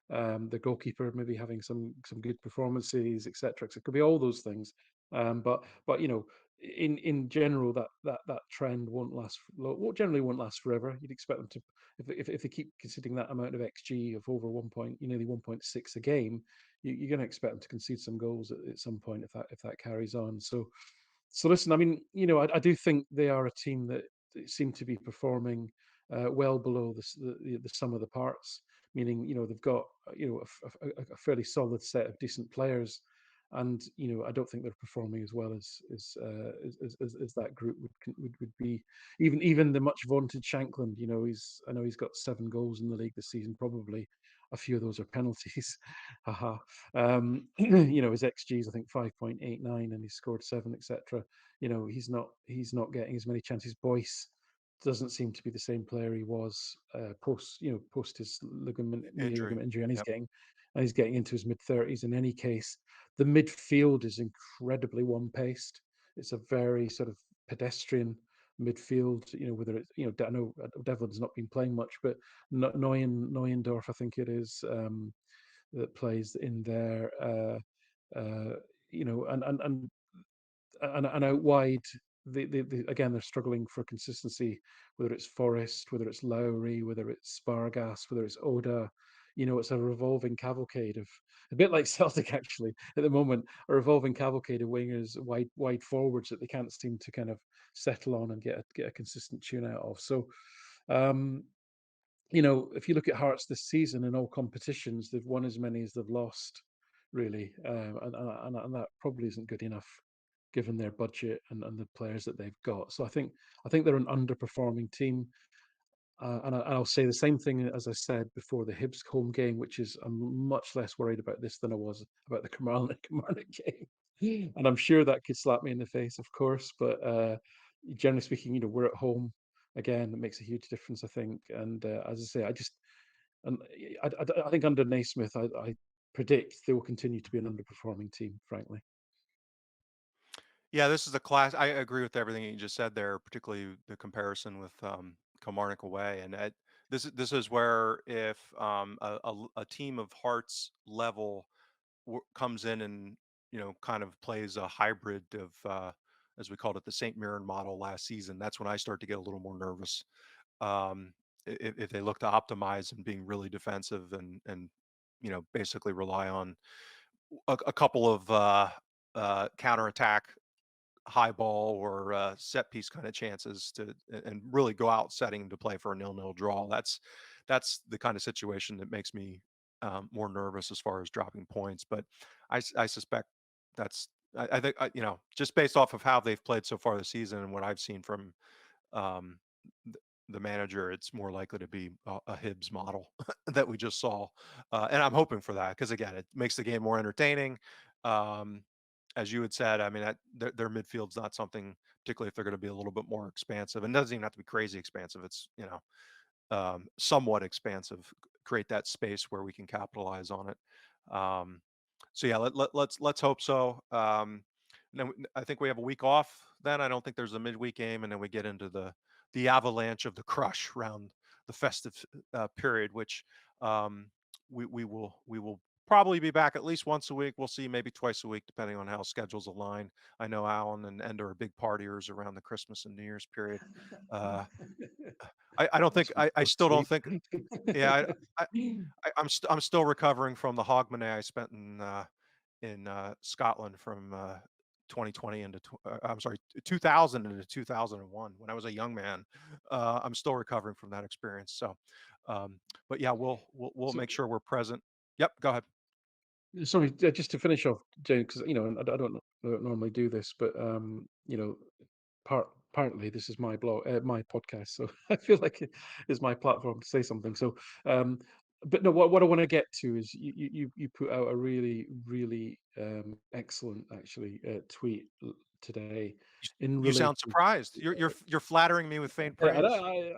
the goalkeeper maybe having some good performances, etc. So it could be all those things. But in general, that trend won't last. Generally won't last forever. You'd expect them to, if they keep conceding that amount of xG of over 1 point, nearly 1.6 a game, you're going to expect them to concede some goals at some point if that carries on. So listen, I mean, I do think they are a team that seem to be performing well below the sum of the parts. Meaning, they've got a fairly solid set of decent players, and I don't think they're performing as well as that group would be. Even the much vaunted Shankland, I know he's got 7 goals in the league this season. Probably a few of those are penalties. Haha. His XG is I think 5.89, and he's scored seven, etc. He's not getting as many chances. Boyce doesn't seem to be the same player he was post his knee Injury. ligament injury, Yep. and he's getting into his mid 30s. In any case, the midfield is incredibly one-paced. It's a very sort of pedestrian midfield. Whether it's I know Devlin's not been playing much, but Neuendorf, I think it is, that plays in there. Uh, and out wide, again they're struggling for consistency. Whether it's Forest, whether it's Lowry, whether it's Spargas, whether it's Oda, it's a revolving cavalcade of, a bit like Celtic actually at the moment, a revolving cavalcade of wingers, wide forwards that they can't seem to kind of settle on and get a consistent tune out of. So, um, if you look at Hearts this season in all competitions, they've won as many as they've lost, really, and that probably isn't good enough given their budget and the players that they've got. So I think they're an underperforming team. I'll say the same thing as I said before the Hibs home game, which is I'm much less worried about this than I was about the Kilmarnock game. And I'm sure that could slap me in the face, of course. But generally speaking, we're at home again. It makes a huge difference, I think. And as I say, and I think under Naismith, I predict they will continue to be an underperforming team, frankly. Yeah, this is a class. I agree with everything you just said there, particularly the comparison with Kilmarnock away. And this is where if a team of Hearts level comes in and kind of plays a hybrid of as we called it, the St. Mirren model last season, that's when I start to get a little more nervous. If they look to optimize and being really defensive and basically rely on a couple of counterattack high ball or set piece kind of chances and really go out setting to play for a nil-nil draw. That's the kind of situation that makes me more nervous as far as dropping points. But I suspect I think just based off of how they've played so far this season and what I've seen from um, the manager, it's more likely to be a Hibs model that we just saw, and I'm hoping for that because again, it makes the game more entertaining. Um, as you had said, I mean, their midfield's not something, particularly if they're going to be a little bit more expansive, and it doesn't even have to be crazy expansive. It's somewhat expansive, create that space where we can capitalize on it. Um, so yeah, let's hope so. And then I think we have a week off. Then I don't think there's a midweek game, and then we get into the avalanche of the crush around the festive period, which um, we will probably be back at least once a week. We'll see, maybe twice a week, depending on how schedules align. I know Alan and Ender are big partiers around the Christmas and New Year's period. Uh, I don't think That's when I people still don't sleep. think yeah, I'm still recovering from the hogmanay I spent in Scotland from 2020 into I'm sorry, 2000 into 2001 when I was a young man. I'm still recovering from that experience. So, um, but yeah, we'll So, make sure we're present. Yep, go ahead. sorry, just to finish off, James, because and I don't normally do this, but partly this is my blog, my podcast, so I feel like it is my platform to say something. So, um, but no, what I want to get to is you put out a really excellent actually tweet today You, in you relation. sound surprised. You're flattering me with faint I, praise.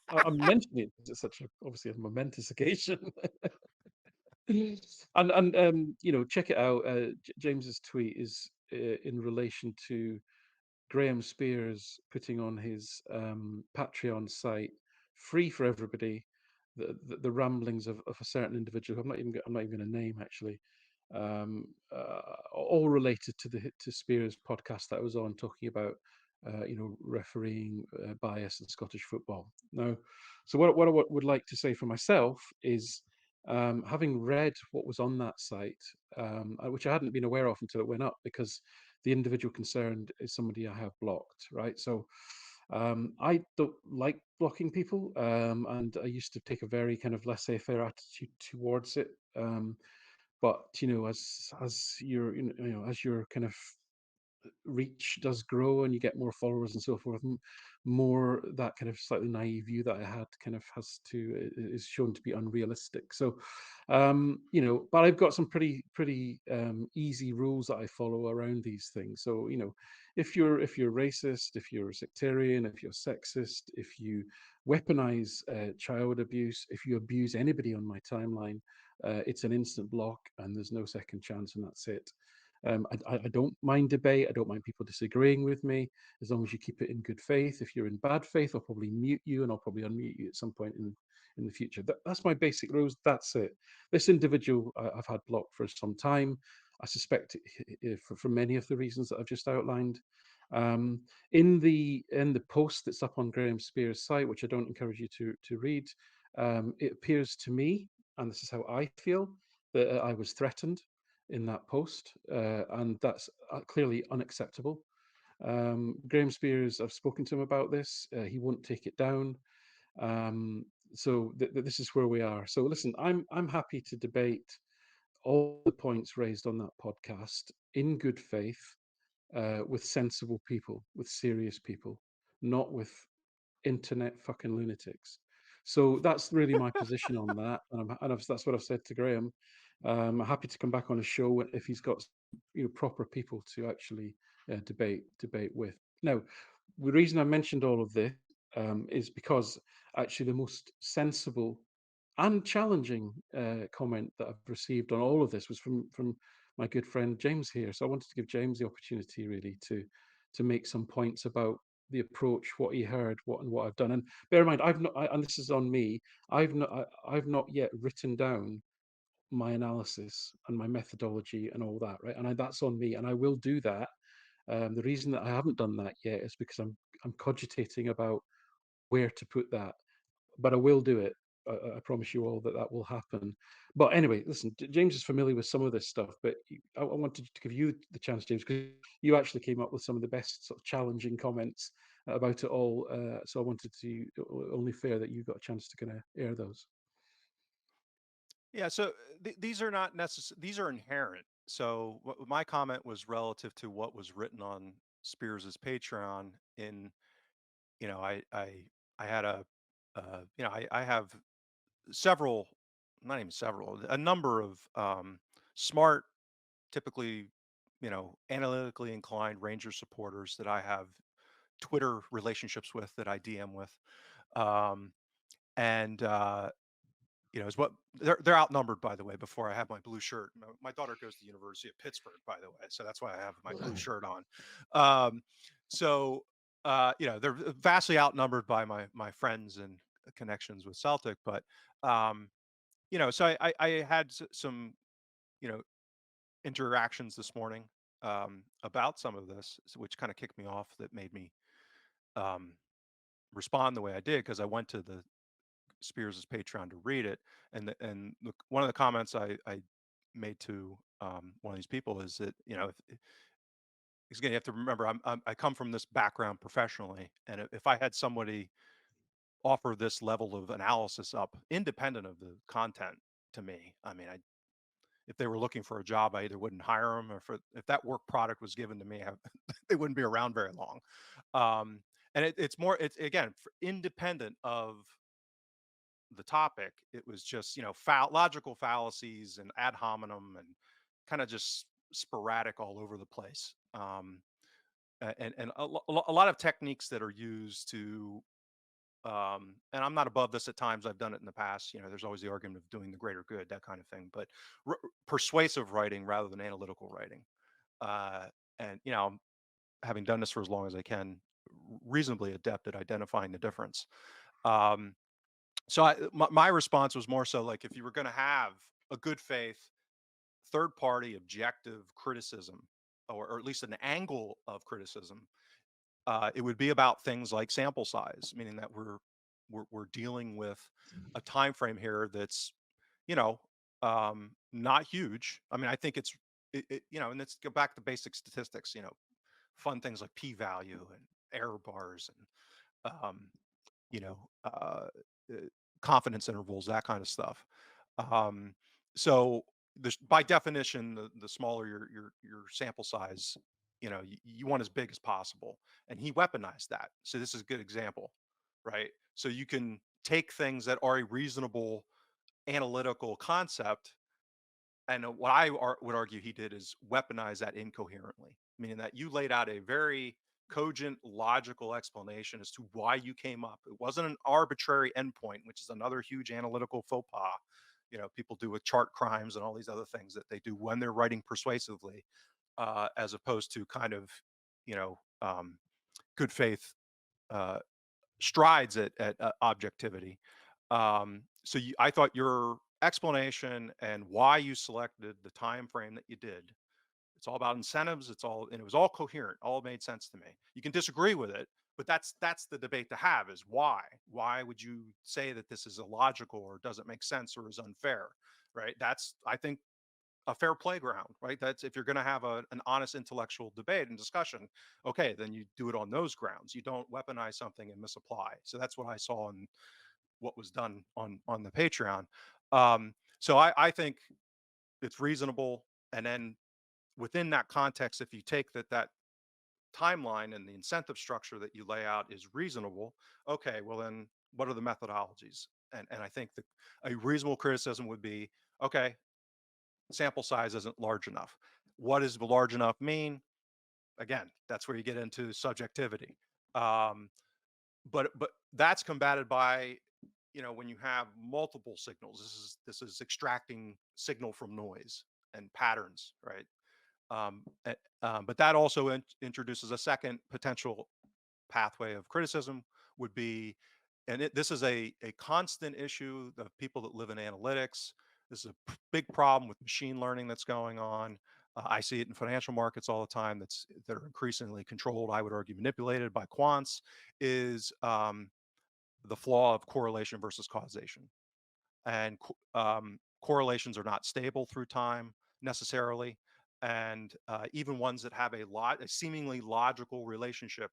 I'm mentioning it because it's such a obviously a momentous occasion. And check it out. James's tweet is in relation to Graham Spears putting on his Patreon site, free for everybody, the ramblings of a certain individual. I'm not even going to name actually. All related to Spears' podcast that I was on, talking about refereeing bias in Scottish football. Now, so what I would like to say for myself is, having read what was on that site, which I hadn't been aware of until it went up, because the individual concerned is somebody I have blocked, right? So I don't like blocking people, and I used to take a very kind of laissez-faire attitude towards it. But as as your kind of reach does grow and you get more followers and so forth, more that kind of slightly naive view that I had kind of is shown to be unrealistic. So, but I've got some pretty easy rules that I follow around these things. So, if you're racist, if you're sectarian, if you're sexist, if you weaponize child abuse, if you abuse anybody on my timeline, it's an instant block and there's no second chance, and that's it. I don't mind debate. I don't mind people disagreeing with me as long as you keep it in good faith. If you're in bad faith, I'll probably mute you and I'll probably unmute you at some point in the future. That's my basic rules. That's it. This individual I've had blocked for some time. I suspect for many of the reasons that I've just outlined. Um, in the post that's up on Graham Spears' site, which I don't encourage you to read, it appears to me, and this is how I feel, that I was threatened in that post, and that's clearly unacceptable. Graham Spears, I've spoken to him about this. He won't take it down. Um, so this is where we are. So listen, I'm happy to debate all the points raised on that podcast in good faith, with sensible people, with serious people, not with internet fucking lunatics. So that's really my position on that, that's what I've said to Graham. I'm happy to come back on a show if he's got proper people to actually debate with. Now, the reason I mentioned all of this is because actually the most sensible and challenging comment that I've received on all of this was from my good friend James here. So I wanted to give James the opportunity really to make some points about the approach, what he heard, what I've done. And bear in mind, and this is on me. I've not yet written down my analysis and my methodology and all that, right? That's on me, and I will do that. The reason that I haven't done that yet is because I'm cogitating about where to put that, but I will do it. I promise you all that that will happen. But anyway, listen, James is familiar with some of this stuff, but I wanted to give you the chance, James, because you actually came up with some of the best sort of challenging comments about it all. So I wanted to only fair that you got a chance to kind of air those. Yeah, so these are not necessary. These are inherent. So my comment was relative to what was written on Spears's Patreon. In I had I have several, not even several, a number of smart, typically analytically inclined Ranger supporters that I have Twitter relationships with, that I DM with, um, and is what they're outnumbered, by the way. Before I have my blue shirt, my daughter goes to the University of Pittsburgh, by the way, so that's why I have my blue shirt on. Um, so they're vastly outnumbered by my friends and connections with Celtic, but so I had some you know interactions this morning about some of this, which kind of kicked me off, that made me um, respond the way I did, because I went to the Spears's Patreon to read it, one of the comments I made to one of these people is that, because again, you have to remember, I come from this background professionally, and if I had somebody offer this level of analysis up, independent of the content, to me, I mean, if they were looking for a job, I either wouldn't hire them, or if that work product was given to me, they wouldn't be around very long. Um, and it's again, independent of the topic. It was just, logical fallacies and ad hominem, and kind of just sporadic all over the place. And a lot of techniques that are used to, and I'm not above this at times. I've done it in the past. There's always the argument of doing the greater good, that kind of thing. But persuasive writing rather than analytical writing. Uh, and having done this for as long as I can, reasonably adept at identifying the difference. Um, so my response was more so like, if you were going to have a good faith, third party, objective criticism, or at least an angle of criticism, it would be about things like sample size, meaning that we're dealing with a time frame here that's, you know not huge. I mean, I think and let's go back to basic statistics. Fun things like p-value and error bars, and you know uh, uh, confidence intervals, that kind of stuff. um, so by definition, the smaller your sample size, you want as big as possible. And he weaponized that. So this is a good example, right? So you can take things that are a reasonable analytical concept, and what would argue he did is weaponize that incoherently, meaning that you laid out a very cogent, logical explanation as to why you came up. It wasn't an arbitrary endpoint, which is another huge analytical faux pas. People do with chart crimes and all these other things that they do when they're writing persuasively, as opposed to kind of, good faith uh, strides at objectivity. I thought your explanation and why you selected the time frame that you did. It's all about incentives. And it was all coherent. All made sense to me. You can disagree with it, but that's the debate to have: is why? Why would you say that this is illogical or doesn't make sense or is unfair? Right? That's, I think, a fair playground, right? That's, if you're going to have an honest intellectual debate and discussion, okay, then you do it on those grounds. You don't weaponize something and misapply. So that's what I saw in what was done on the Patreon. So I think it's reasonable, and then within that context, if you take that timeline and the incentive structure that you lay out is reasonable, okay, well then what are the methodologies? And I think that a reasonable criticism would be, okay, sample size isn't large enough. What does the large enough mean? Again, that's where you get into subjectivity. Um, but that's combated by, when you have multiple signals. This is extracting signal from noise and patterns, right? But that also introduces a second potential pathway of criticism, would be, and this is a constant issue of people that live in analytics. This is a big problem with machine learning that's going on. I see it in financial markets all the time. That are increasingly controlled, I would argue, manipulated by quants. Is the flaw of correlation versus causation, and correlations are not stable through time necessarily, and even ones that have a seemingly logical relationship,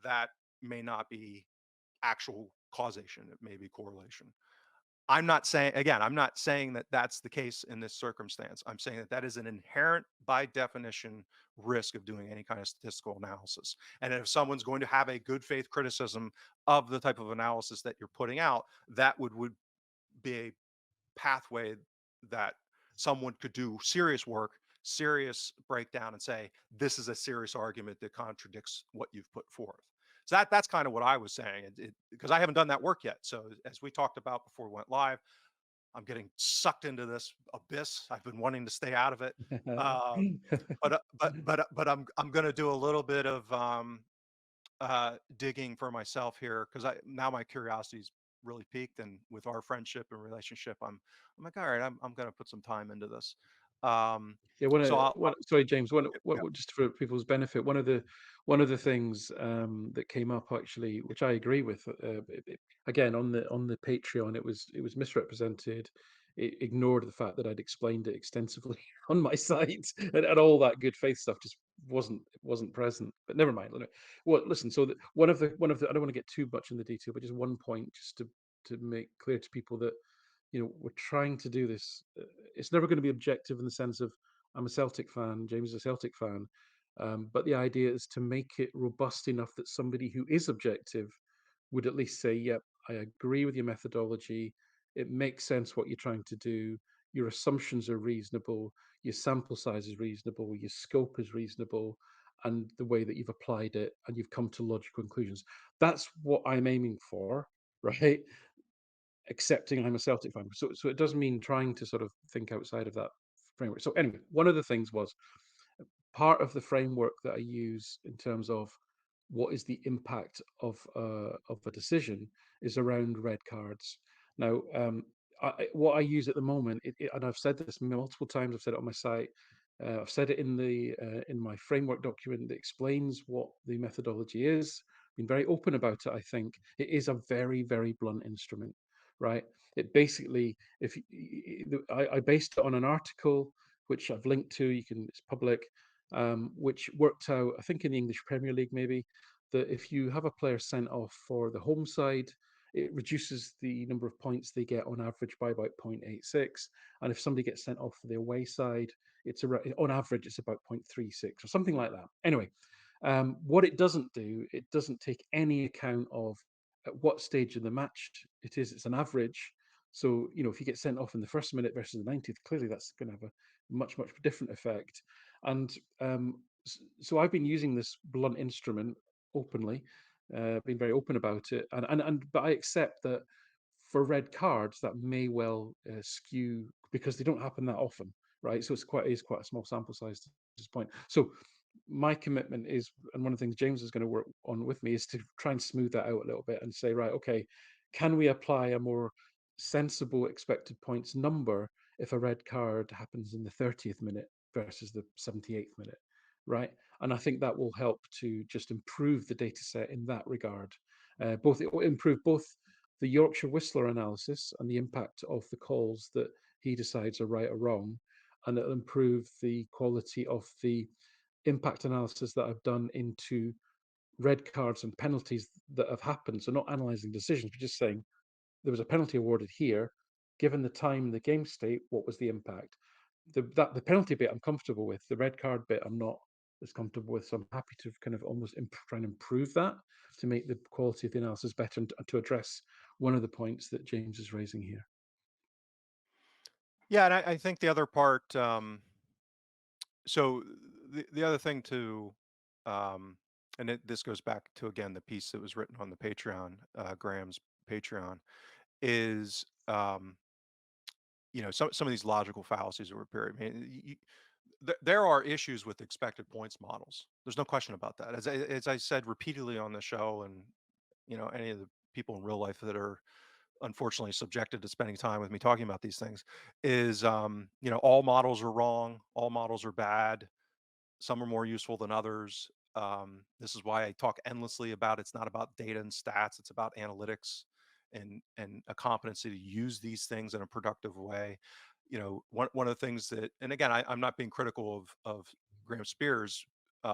that may not be actual causation. It may be correlation. I'm not saying that that's the case in this circumstance. I'm saying that that is an inherent, by definition, risk of doing any kind of statistical analysis. And if someone's going to have a good faith criticism of the type of analysis that you're putting out, that would be a pathway that someone could do serious work, serious breakdown, and say, this is a serious argument that contradicts what you've put forth. So that's kind of what I was saying, because I haven't done that work yet. So as we talked about before we went live, I'm getting sucked into this abyss. I've been wanting to stay out of it, um, but I'm going to do a little bit of digging for myself here, because I now my curiosity's really peaked, and with our friendship and relationship, I'm like, all right, I'm going to put some time into this. Um, Yeah, so sorry, James. yeah, Just for people's benefit, one of the things that came up actually, which I agree with, again on the Patreon, it was misrepresented. It ignored the fact that I'd explained it extensively on my site, and all that good faith stuff just wasn't present. But never mind. Well, listen. So one of the I don't want to get too much in the detail, but just one point, just to make clear to people that we're trying to do this. It's never going to be objective in the sense of I'm a Celtic fan, James is a Celtic fan, but the idea is to make it robust enough that somebody who is objective would at least say, "Yep, I agree with your methodology. It makes sense what you're trying to do. Your assumptions are reasonable. Your sample size is reasonable. Your scope is reasonable." And the way that you've applied it and you've come to logical conclusions. That's what I'm aiming for, right? Accepting I'm a Celtic fan. So it does mean trying to sort of think outside of that framework. So anyway, one of the things was part of the framework that I use in terms of what is the impact of a decision is around red cards. Now, what I use at the moment, and I've said this multiple times. I've said it on my site. I've said it in my framework document that explains what the methodology is. Been very open about it. I think it is a very blunt instrument, right? It basically, if I based it on an article which I've linked to, it's public, which worked out, I think in the English Premier League maybe, that if you have a player sent off for the home side, it reduces the number of points they get on average by about 0.86. And if somebody gets sent off for the away side, on average it's about 0.36 or something like that. Anyway, what it doesn't do, it doesn't take any account of at what stage of the match it is. It's an average. So, if you get sent off in the first minute versus the 90th, clearly that's going to have a much, much different effect. And so I've been using this blunt instrument openly, been very open about it. But I accept that for red cards, that may well skew because they don't happen that often, right? So it is quite a small sample size to this point. So my commitment is, and one of the things James is going to work on with me is to try and smooth that out a little bit and say, right, okay, can we apply a more sensible expected points number if a red card happens in the 30th minute versus the 78th minute, right? And I think that will help to just improve the data set in that regard. Both it will improve both the Yorkshire Whistler analysis and the impact of the calls that he decides are right or wrong, and it'll improve the quality of the impact analysis that I've done into red cards and penalties that have happened. So not analysing decisions, but just saying there was a penalty awarded here. Given the time, the game state, what was the impact? The penalty bit I'm comfortable with. The red card bit I'm not as comfortable with. So I'm happy to kind of almost try and improve that to make the quality of the analysis better and to address one of the points that James is raising here. Yeah, and I think the other part, so the other thing to, um, and this goes back to again the piece that was written on the Patreon, Graham's Patreon, is some of these logical fallacies that were appearing. I mean, there are issues with expected points models. There's no question about that. As I said repeatedly on the show, and any of the people in real life that are unfortunately subjected to spending time with me talking about these things, is all models are wrong, all models are bad, some are more useful than others. This is why I talk endlessly about it's not about data and stats, it's about analytics and a competency to use these things in a productive way. One of the things that, and again, I'm not being critical of Graham Spears,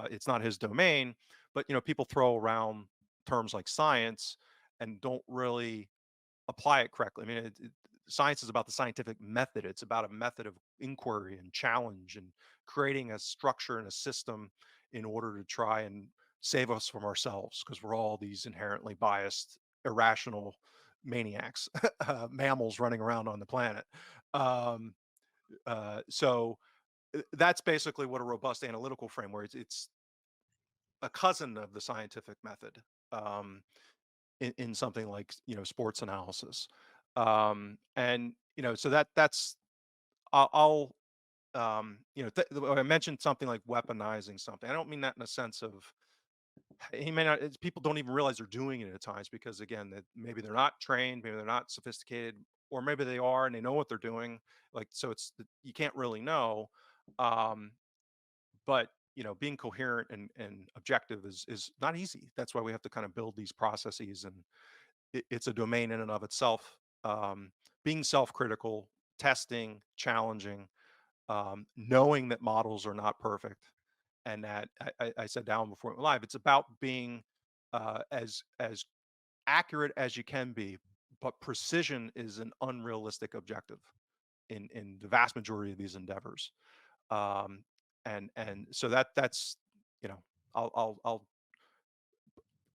it's not his domain, but people throw around terms like science and don't really apply it correctly. I mean, science is about the scientific method. It's about a method of inquiry and challenge and creating a structure and a system in order to try and save us from ourselves because we're all these inherently biased, irrational maniacs, mammals running around on the planet. Um, so that's basically what a robust analytical framework is. It's a cousin of the scientific method. Um, in something like sports analysis, and so that's I'll I mentioned something like weaponizing something. I don't mean that in a sense of he may not people don't even realize they're doing it at times because again that maybe they're not trained, maybe they're not sophisticated, or maybe they are and they know what they're doing, like so you can't really know. um but being coherent and objective is not easy. That's why we have to kind of build these processes, and it's a domain in and of itself. Being self-critical, testing, challenging, knowing that models are not perfect, and that I said down before it went live. It's about being as accurate as you can be, but precision is an unrealistic objective in the vast majority of these endeavors. Um, and so that's you know I'll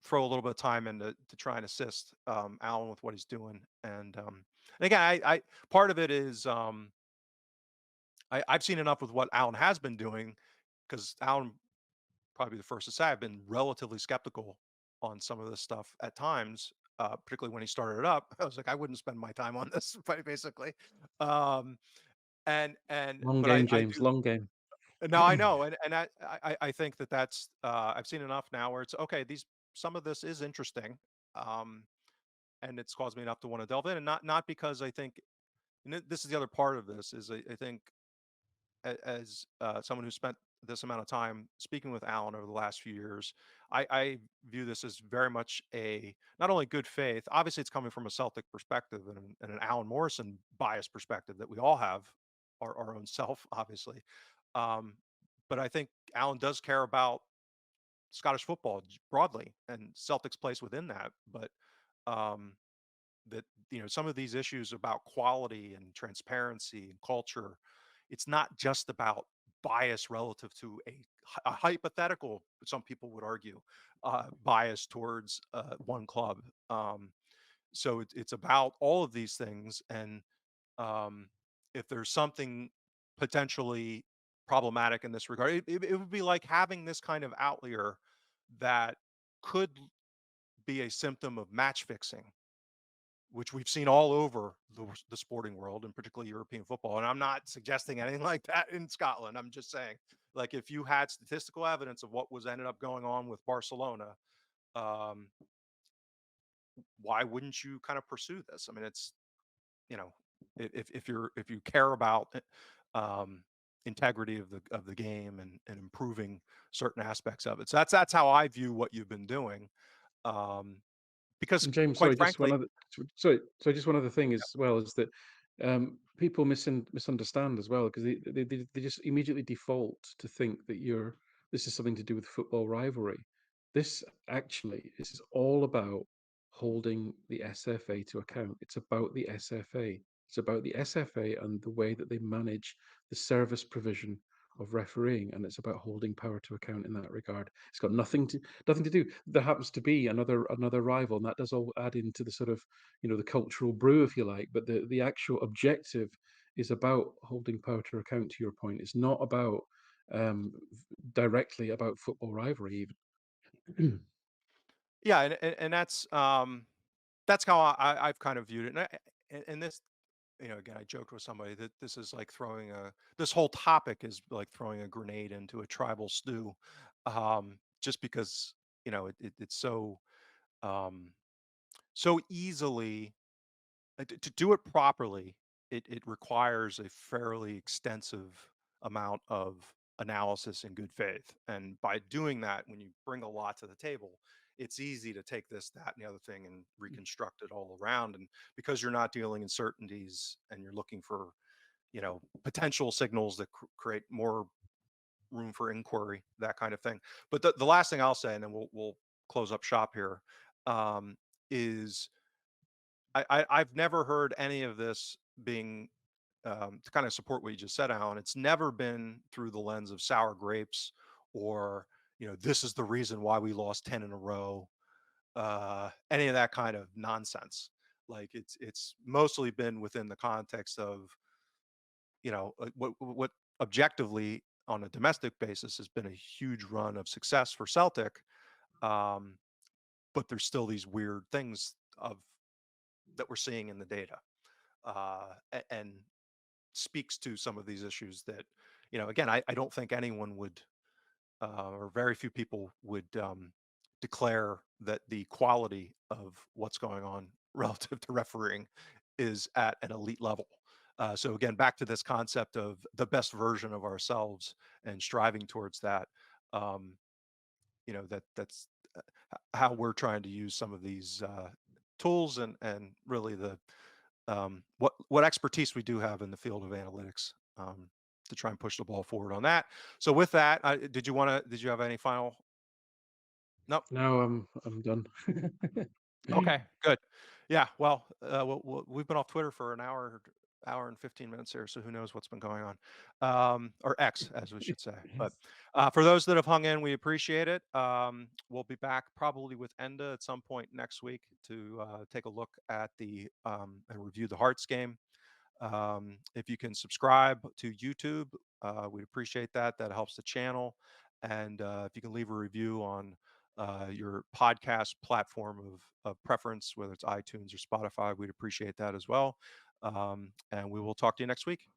throw a little bit of time into to try and assist Alan with what he's doing. And again, I part of it is I've seen enough with what Alan has been doing because Alan probably the first to say I've been relatively skeptical on some of this stuff at times, particularly when he started it up. I was like, I wouldn't spend my time on this, basically. Um, and Long but game, I James. do Long game. now. I know, and I think that's I've seen enough now where it's okay. Some of this is interesting. Um, and it's caused me enough to want to delve in, and not because I think, and this is the other part of this is I think as someone who spent this amount of time speaking with Alan over the last few years, I view this as very much a not only good faith. Obviously, it's coming from a Celtic perspective and an Alan Morrison bias perspective that we all have our own self, obviously. Um, but I think Alan does care about Scottish football broadly and Celtic's place within that. But um, that some of these issues about quality and transparency and culture, it's not just about bias relative to a hypothetical, some people would argue, bias towards one club. So it's about all of these things, and um, if there's something potentially problematic in this regard, it would be like having this kind of outlier that could be a symptom of match fixing, which we've seen all over the sporting world, and particularly European football. And I'm not suggesting anything like that in Scotland. I'm just saying, like, if you had statistical evidence of what was ended up going on with Barcelona, um, why wouldn't you kind of pursue this? I mean, it's you know, if you care about integrity of the game and improving certain aspects of it. So that's how I view what you've been doing. Um, because And James, quite sorry, just one frankly, other sorry, just one other thing as well is that people misunderstand as well because they just immediately default to think that you're this is something to do with football rivalry. This actually this is all about holding the SFA to account. It's about the SFA. It's about the SFA and the way that they manage the service provision of refereeing, and it's about holding power to account in that regard. It's got nothing to do. There happens to be another rival, and that does all add into the sort of the cultural brew, if you like. But the actual objective is about holding power to account. To your point, it's not about um, directly about football rivalry. Even yeah, and that's how I've kind of viewed it. And this, again, I joked with somebody that this is like this whole topic is like throwing a grenade into a tribal stew, just because it's um, so easily to do it properly, it requires a fairly extensive amount of analysis and good faith. And by doing that, when you bring a lot to the table, it's easy to take this, that, and the other thing and reconstruct it all around. And because you're not dealing in certainties and you're looking for, potential signals that create more room for inquiry, that kind of thing. But the last thing I'll say, and then we'll close up shop here, is I've never heard any of this being to kind of support what you just said, Alan. It's never been through the lens of sour grapes or this is the reason why we lost 10 in a row. Any of that kind of nonsense. Like it's mostly been within the context of what objectively on a domestic basis has been a huge run of success for Celtic. Um, but there's still these weird things of that we're seeing in the data. And speaks to some of these issues that, again, I don't think anyone would, or very few people would declare that the quality of what's going on relative to refereeing is at an elite level. So again, back to this concept of the best version of ourselves and striving towards that. Um, that's how we're trying to use some of these tools and really the what expertise we do have in the field of analytics, to try and push the ball forward on that. So with that, did you have any final? Nope. now I'm done. Okay, good. Yeah. Well, we've been off Twitter for an hour and 15 minutes here, so who knows what's been going on, or X, as we should say. But for those that have hung in, we appreciate it. We'll be back probably with Enda at some point next week to take a look at the and review the Hearts game. If you can subscribe to YouTube, we'd appreciate that. That helps the channel. And if you can leave a review on your podcast platform of preference, whether it's iTunes or Spotify, we'd appreciate that as well. And we will talk to you next week.